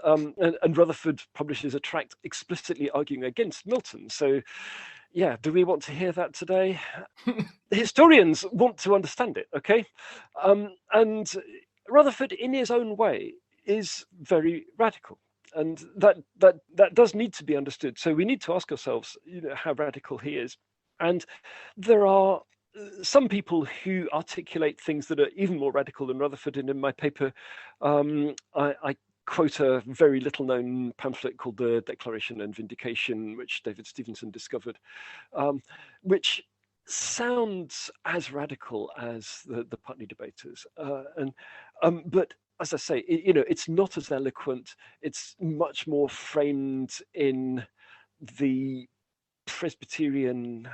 Speaker 2: Rutherford publishes a tract explicitly arguing against Milton. So, yeah, do we want to hear that today? Historians want to understand it, okay? And Rutherford, in his own way, is very radical. And that does need to be understood. So we need to ask ourselves, how radical he is. And there are some people who articulate things that are even more radical than Rutherford. And in my paper, I quote a very little known pamphlet called The Declaration and Vindication, which David Stevenson discovered, which sounds as radical as the Putney debaters. But as I say, it's not as eloquent. It's much more framed in the Presbyterian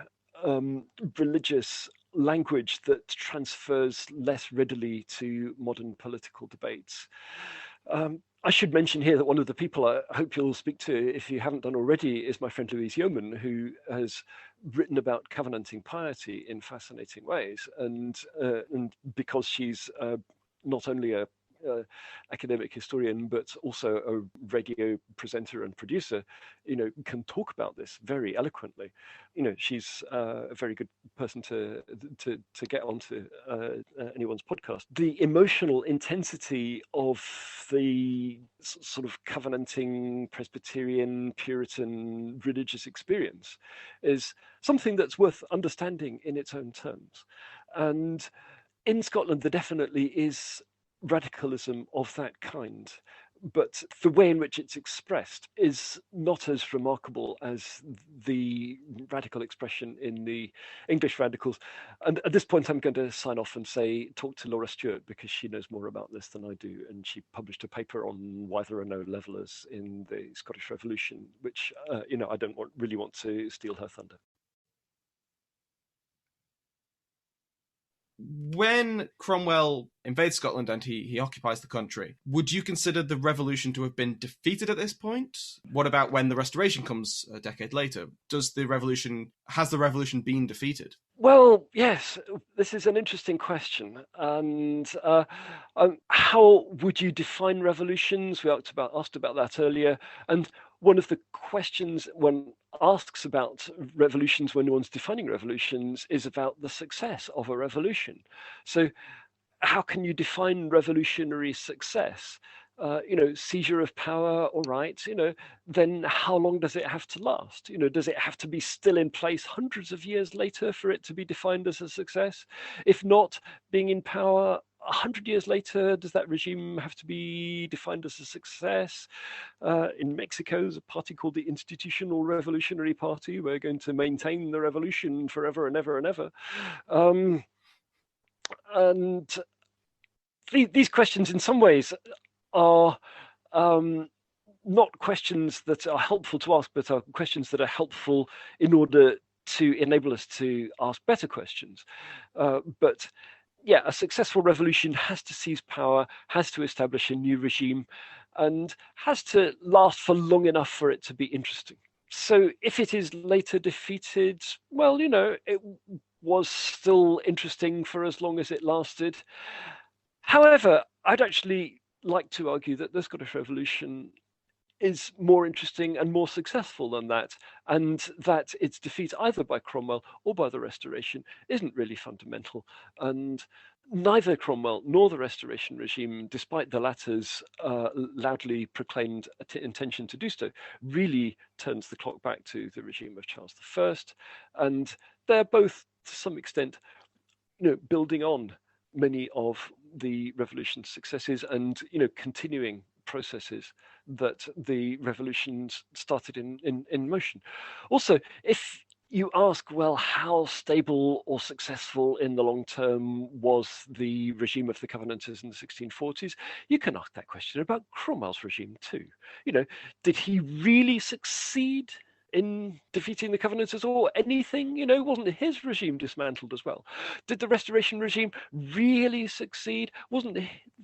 Speaker 2: religious language that transfers less readily to modern political debates. I should mention here that one of the people I hope you'll speak to, if you haven't done already, is my friend Louise Yeoman, who has written about covenanting piety in fascinating ways. And because she's not only a academic historian, but also a radio presenter and producer, can talk about this very eloquently. She's a very good person to get onto anyone's podcast. The emotional intensity of the sort of covenanting Presbyterian Puritan religious experience is something that's worth understanding in its own terms. And in Scotland, there definitely is radicalism of that kind, but the way in which it's expressed is not as remarkable as the radical expression in the English radicals. And at this point, I'm going to sign off and say, talk to Laura Stewart, because she knows more about this than I do. And she published a paper on why there are no levellers in the Scottish Revolution, which, I don't really want to steal her thunder.
Speaker 1: When Cromwell invades Scotland and he occupies the country, would you consider the revolution to have been defeated at this point? What about when the Restoration comes a decade later? Has the revolution been defeated?
Speaker 2: Well, yes, this is an interesting question. And how would you define revolutions? We asked about that earlier. And one of the questions one asks about revolutions when one's defining revolutions is about the success of a revolution. So how can you define revolutionary success? Seizure of power, all right, then how long does it have to last? Does it have to be still in place hundreds of years later for it to be defined as a success? If not, being in power 100 years later, does that regime have to be defined as a success? In Mexico, there's a party called the Institutional Revolutionary Party. We're going to maintain the revolution forever and ever and ever. And these questions, in some ways, are not questions that are helpful to ask, but are questions that are helpful in order to enable us to ask better questions. But yeah, a successful revolution has to seize power, has to establish a new regime, and has to last for long enough for it to be interesting. So if it is later defeated, well, it was still interesting for as long as it lasted. However, I'd actually like to argue that the Scottish Revolution is more interesting and more successful than that, and that its defeat either by Cromwell or by the Restoration isn't really fundamental. And neither Cromwell nor the Restoration regime, despite the latter's loudly proclaimed intention to do so, really turns the clock back to the regime of Charles I. And they're both, to some extent, building on many of the revolution's successes and continuing processes that the revolutions started in motion. Also, if you ask, well, how stable or successful in the long term was the regime of the Covenanters in the 1640s, you can ask that question about Cromwell's regime too. Did he really succeed in defeating the Covenanters or anything? Wasn't his regime dismantled as well? Did the Restoration regime really succeed? Wasn't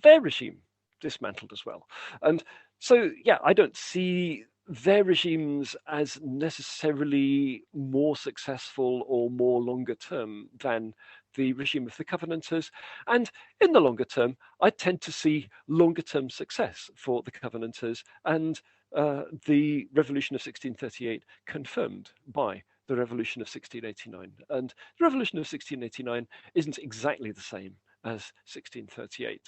Speaker 2: their regime dismantled as well? And so, yeah, I don't see their regimes as necessarily more successful or more longer term than the regime of the Covenanters. And in the longer term, I tend to see longer term success for the Covenanters, and the Revolution of 1638 confirmed by the Revolution of 1689. And the Revolution of 1689 isn't exactly the same as 1638,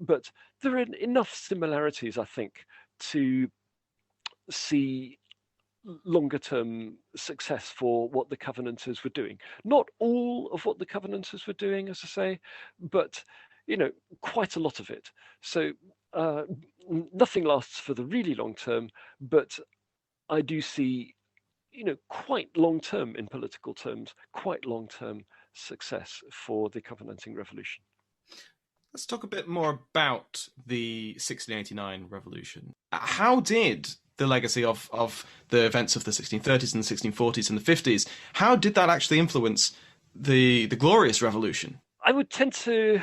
Speaker 2: but there are enough similarities, I think, to see longer term success for what the Covenanters were doing. Not all of what the Covenanters were doing, as I say, but quite a lot of it. So nothing lasts for the really long term, but I do see, quite long term in political terms, quite long term success for the Covenanting Revolution.
Speaker 1: Let's talk a bit more about the 1689 revolution. How did the legacy of the events of the 1630s and the 1640s and the 50s, how did that actually influence the Glorious Revolution?
Speaker 2: I would tend to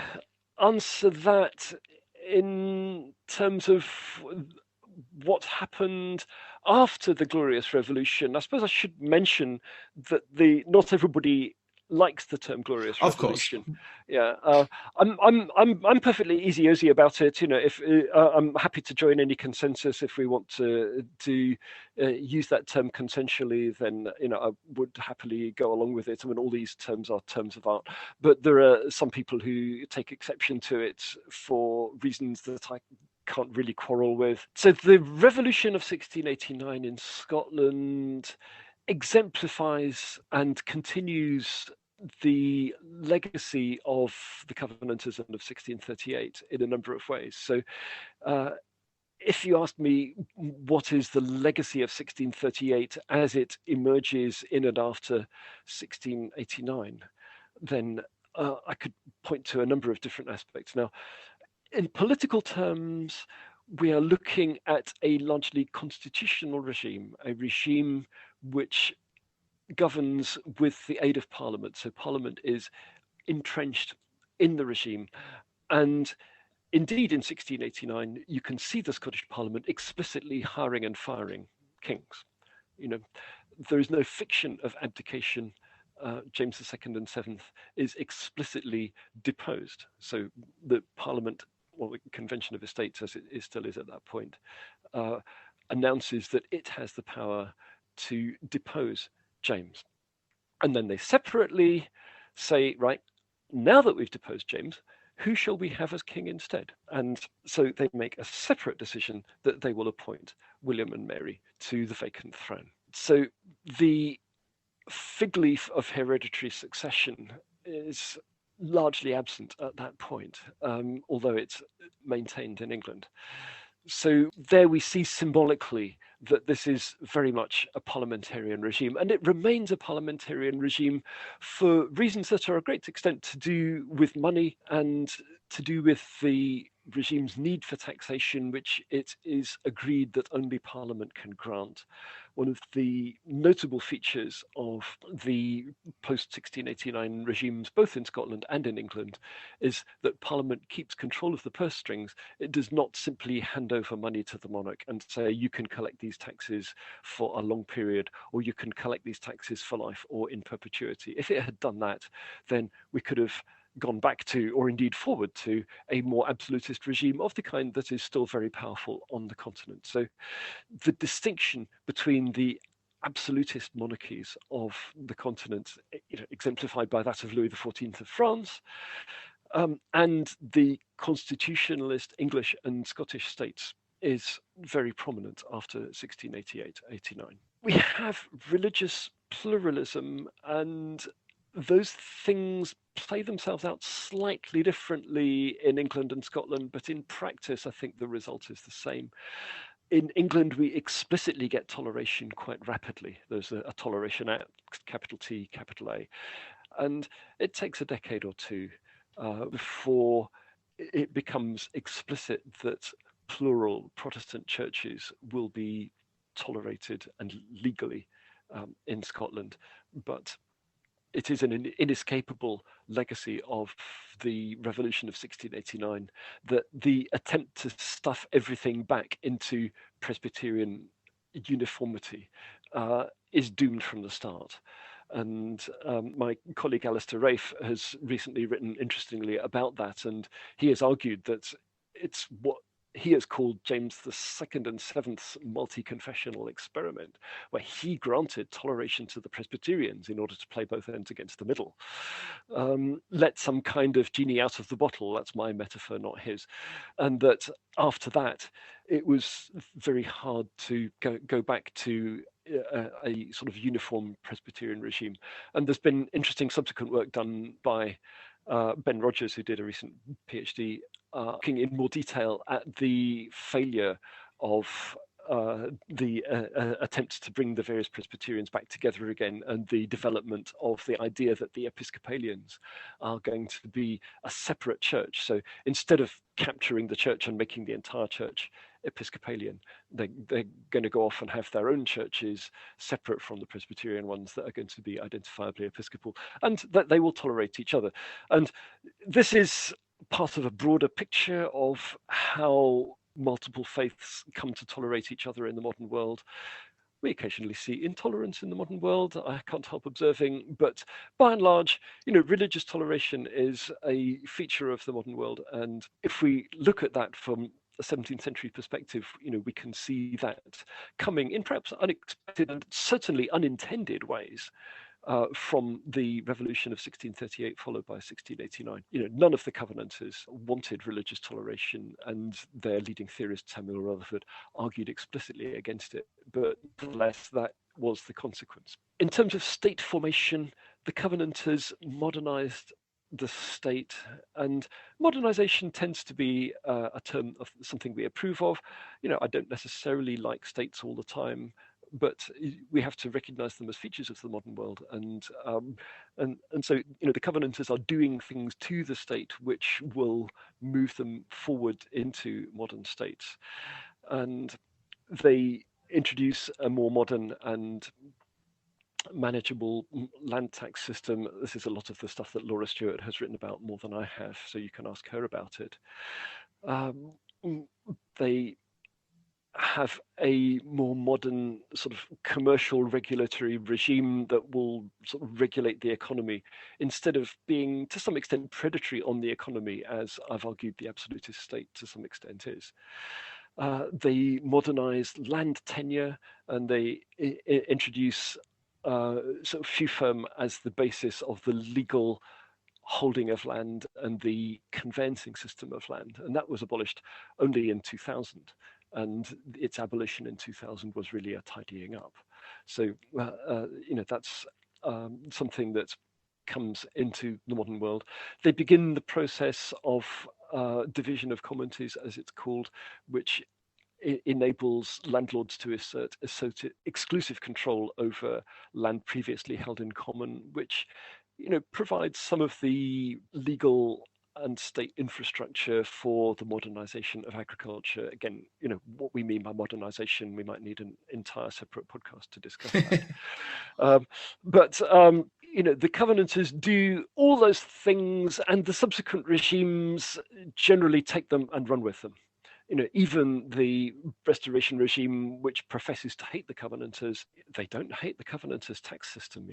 Speaker 2: answer that in terms of what happened after the Glorious Revolution. I suppose I should mention that not everybody likes the term Glorious
Speaker 1: Of course.
Speaker 2: Revolution. Yeah, I'm perfectly easy about it. If I'm happy to join any consensus if we want to use that term consensually, then I would happily go along with it. I mean, all these terms are terms of art, but there are some people who take exception to it for reasons that I can't really quarrel with. So the revolution of 1689 in Scotland exemplifies and continues the legacy of the Covenanters and of 1638 in a number of ways. So if you ask me what is the legacy of 1638 as it emerges in and after 1689, then I could point to a number of different aspects. Now, in political terms, we are looking at a largely constitutional regime, a regime which governs with the aid of Parliament. So Parliament is entrenched in the regime. And indeed, in 1689, you can see the Scottish Parliament explicitly hiring and firing kings. There is no fiction of abdication. James II and VII is explicitly deposed. So the Parliament, well, the Convention of Estates, as it still is at that point, announces that it has the power to depose James. And then they separately say, right, now that we've deposed James, who shall we have as king instead? And so they make a separate decision that they will appoint William and Mary to the vacant throne. So the fig leaf of hereditary succession is largely absent at that point, although it's maintained in England. So there we see symbolically that this is very much a parliamentarian regime, and it remains a parliamentarian regime for reasons that are a great extent to do with money and to do with the regime's need for taxation, which it is agreed that only Parliament can grant. One of the notable features of the post-1689 regimes, both in Scotland and in England, is that Parliament keeps control of the purse strings. It does not simply hand over money to the monarch and say, you can collect these taxes for a long period, or you can collect these taxes for life or in perpetuity. If it had done that, then we could have gone back to, or indeed forward to, a more absolutist regime of the kind that is still very powerful on the continent. So the distinction between the absolutist monarchies of the continent, exemplified by that of Louis XIV of France, and the constitutionalist English and Scottish states is very prominent after 1688-89. We have religious pluralism, and those things play themselves out slightly differently in England and Scotland, but in practice, I think the result is the same. In England, we explicitly get toleration quite rapidly. There's a Toleration Act, capital T, capital A. And it takes a decade or two before it becomes explicit that plural Protestant churches will be tolerated and legally in Scotland. But it is an inescapable legacy of the revolution of 1689 that the attempt to stuff everything back into Presbyterian uniformity is doomed from the start. And my colleague Alistair Rafe has recently written interestingly about that, and he has argued that it's what he has called James II and VII's multi-confessional experiment, where he granted toleration to the Presbyterians in order to play both ends against the middle. Let some kind of genie out of the bottle, that's my metaphor, not his. And that after that, it was very hard to go back to a sort of uniform Presbyterian regime. And there's been interesting subsequent work done by Ben Rogers, who did a recent PhD looking in more detail at the failure of the attempts to bring the various Presbyterians back together again, and the development of the idea that the Episcopalians are going to be a separate church. So instead of capturing the church and making the entire church Episcopalian, they're going to go off and have their own churches separate from the Presbyterian ones that are going to be identifiably Episcopal, and that they will tolerate each other. And this is part of a broader picture of how multiple faiths come to tolerate each other in the modern world. We occasionally see intolerance in the modern world, I can't help observing, but by and large, religious toleration is a feature of the modern world. And if we look at that from a 17th century perspective, we can see that coming in perhaps unexpected and certainly unintended ways. From the revolution of 1638, followed by 1689. None of the Covenanters wanted religious toleration, and their leading theorist, Samuel Rutherford, argued explicitly against it. But nonetheless, that was the consequence. In terms of state formation, the Covenanters modernized the state, and modernization tends to be a term of something we approve of. I don't necessarily like states all the time, but we have to recognize them as features of the modern world, and so the Covenanters are doing things to the state which will move them forward into modern states, and they introduce a more modern and manageable land tax system. This is a lot of the stuff that Laura Stewart has written about more than I have, so you can ask her about it. They have a more modern sort of commercial regulatory regime that will sort of regulate the economy, instead of being to some extent predatory on the economy, as I've argued the absolutist state to some extent is. They modernize land tenure, and they introduce sort of feufirm as the basis of the legal holding of land and the conveyancing system of land. And that was abolished only in 2000. And its abolition in 2000 was really a tidying up. So, that's something that comes into the modern world. They begin the process of division of commodities, as it's called, which enables landlords to assert exclusive control over land previously held in common, which provides some of the legal and state infrastructure for the modernization of agriculture. Again, what we mean by modernization, we might need an entire separate podcast to discuss that. But the Covenanters do all those things, and the subsequent regimes generally take them and run with them. Even the Restoration regime, which professes to hate the Covenanters, they don't hate the Covenanters' tax system,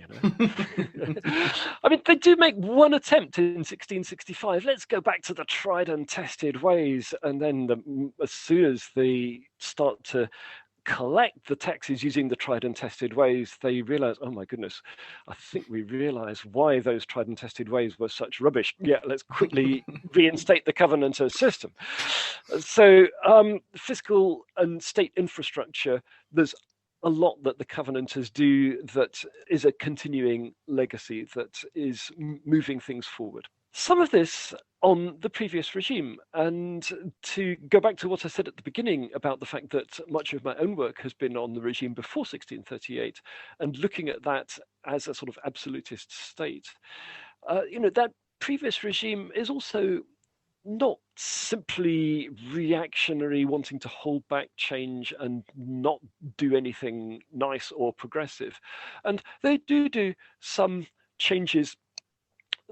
Speaker 2: I mean, they do make one attempt in 1665. Let's go back to the tried and tested ways. And then as soon as they start to collect the taxes using the tried and tested ways, they realize, oh my goodness, I think we realize why those tried and tested ways were such rubbish. Yeah, let's quickly reinstate the Covenanter system. So fiscal and state infrastructure, there's a lot that the Covenanters do that is a continuing legacy that is moving things forward. Some of this on the previous regime. And to go back to what I said at the beginning about the fact that much of my own work has been on the regime before 1638 and looking at that as a sort of absolutist state, that previous regime is also not simply reactionary, wanting to hold back change and not do anything nice or progressive. And they do some changes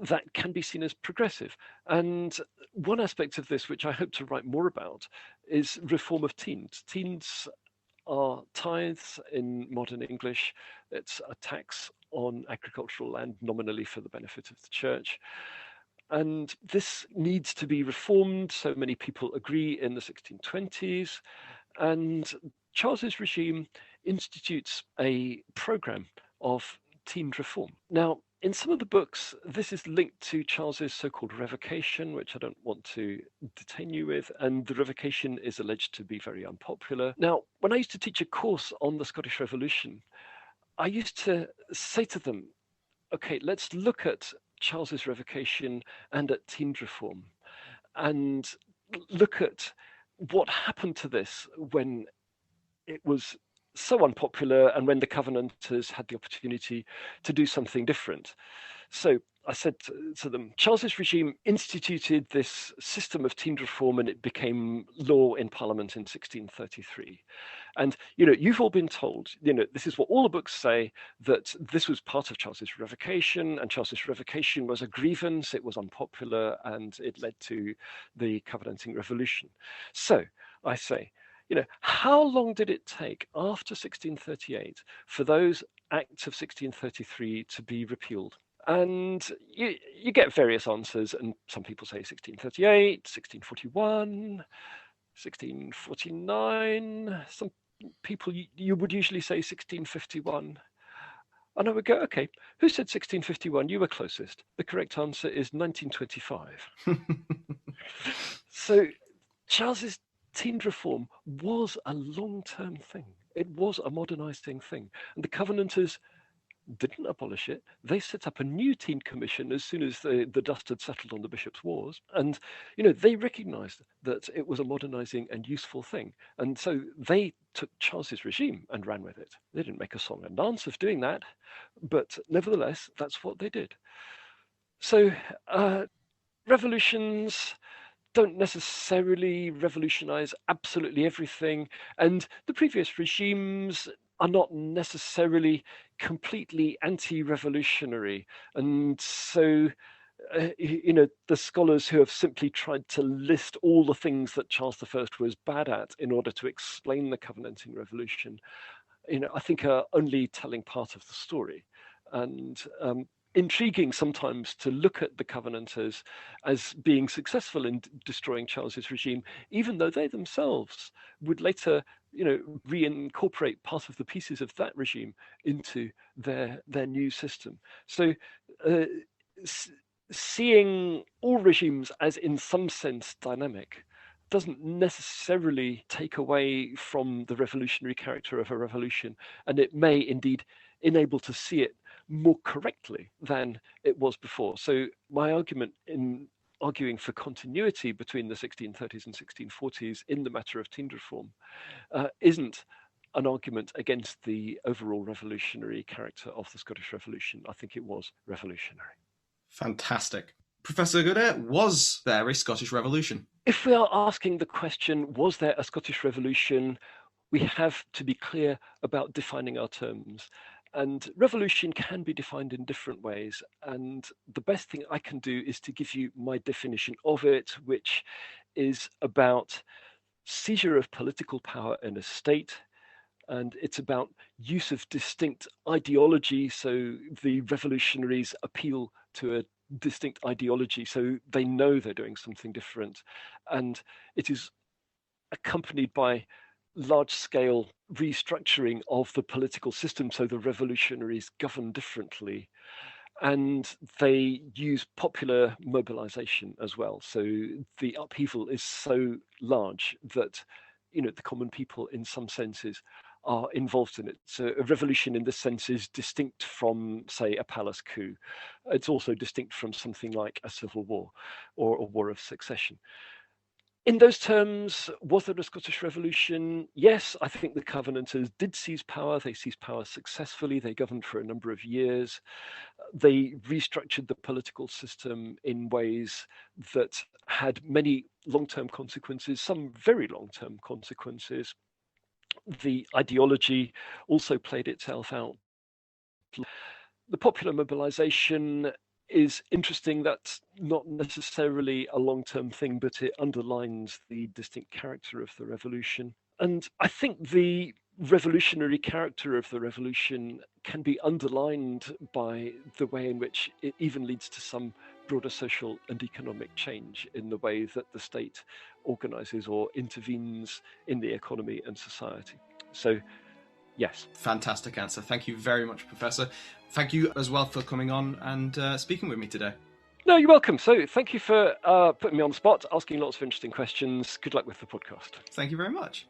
Speaker 2: that can be seen as progressive. And one aspect of this, which I hope to write more about, is reform of teens. Teens are tithes in modern English. It's a tax on agricultural land, nominally for the benefit of the church. And this needs to be reformed. So many people agree in the 1620s. And Charles's regime institutes a program of teen reform. Now, in some of the books, this is linked to Charles's so-called revocation, which I don't want to detain you with, and the revocation is alleged to be very unpopular. Now, when I used to teach a course on the Scottish Revolution, I used to say to them, okay, let's look at Charles's revocation and at teen reform, and look at what happened to this when it was so unpopular and when the Covenanters had the opportunity to do something different. So I said to them, Charles's regime instituted this system of teamed reform and it became law in Parliament in 1633. And, you've all been told, this is what all the books say, that this was part of Charles's revocation, and Charles's revocation was a grievance, it was unpopular, and it led to the Covenanting Revolution. So I say, how long did it take after 1638 for those acts of 1633 to be repealed? And you get various answers, and some people say 1638, 1641, 1649. Some people, you would usually say 1651. And I would go, okay, who said 1651? You were closest. The correct answer is 1925. So Charles's teamed reform was a long-term thing. It was a modernizing thing. And the Covenanters didn't abolish it. They set up a new teamed commission as soon as the dust had settled on the bishops' wars. And, they recognized that it was a modernizing and useful thing. And so they took Charles's regime and ran with it. They didn't make a song and dance of doing that, but nevertheless, that's what they did. So revolutions don't necessarily revolutionize absolutely everything. And the previous regimes are not necessarily completely anti-revolutionary. And so, the scholars who have simply tried to list all the things that Charles I was bad at in order to explain the Covenanting Revolution, I think are only telling part of the story. And intriguing sometimes to look at the Covenanters as being successful in destroying Charles's regime, even though they themselves would later, reincorporate part of the pieces of that regime into their new system. So seeing all regimes as in some sense dynamic doesn't necessarily take away from the revolutionary character of a revolution, and it may indeed enable to see it more correctly than it was before. So my argument in arguing for continuity between the 1630s and 1640s in the matter of teamed reform isn't an argument against the overall revolutionary character of the Scottish Revolution. I think it was revolutionary.
Speaker 1: Fantastic. Professor Goodare, was there a Scottish Revolution?
Speaker 2: If we are asking the question, was there a Scottish Revolution, we have to be clear about defining our terms. And revolution can be defined in different ways. And the best thing I can do is to give you my definition of it, which is about seizure of political power in a state. And it's about use of distinct ideology. So the revolutionaries appeal to a distinct ideology, so they know they're doing something different. And it is accompanied by large-scale restructuring of the political system, so the revolutionaries govern differently, and they use popular mobilization as well. So the upheaval is so large that the common people, in some senses, are involved in it. So a revolution in this sense is distinct from, say, a palace coup. It's also distinct from something like a civil war or a war of succession. In those terms, was there a Scottish Revolution? Yes, I think the Covenanters did seize power. They seized power successfully. They governed for a number of years. They restructured the political system in ways that had many long-term consequences, some very long-term consequences. The ideology also played itself out. The popular mobilization is interesting. That's not necessarily a long-term thing, but it underlines the distinct character of the revolution. And I think the revolutionary character of the revolution can be underlined by the way in which it even leads to some broader social and economic change in the way that the state organizes or intervenes in the economy and society. So, yes.
Speaker 1: Fantastic answer. Thank you very much, Professor. Thank you as well for coming on and speaking with me today.
Speaker 2: No, you're welcome. So thank you for putting me on the spot, asking lots of interesting questions. Good luck with the podcast.
Speaker 1: Thank you very much.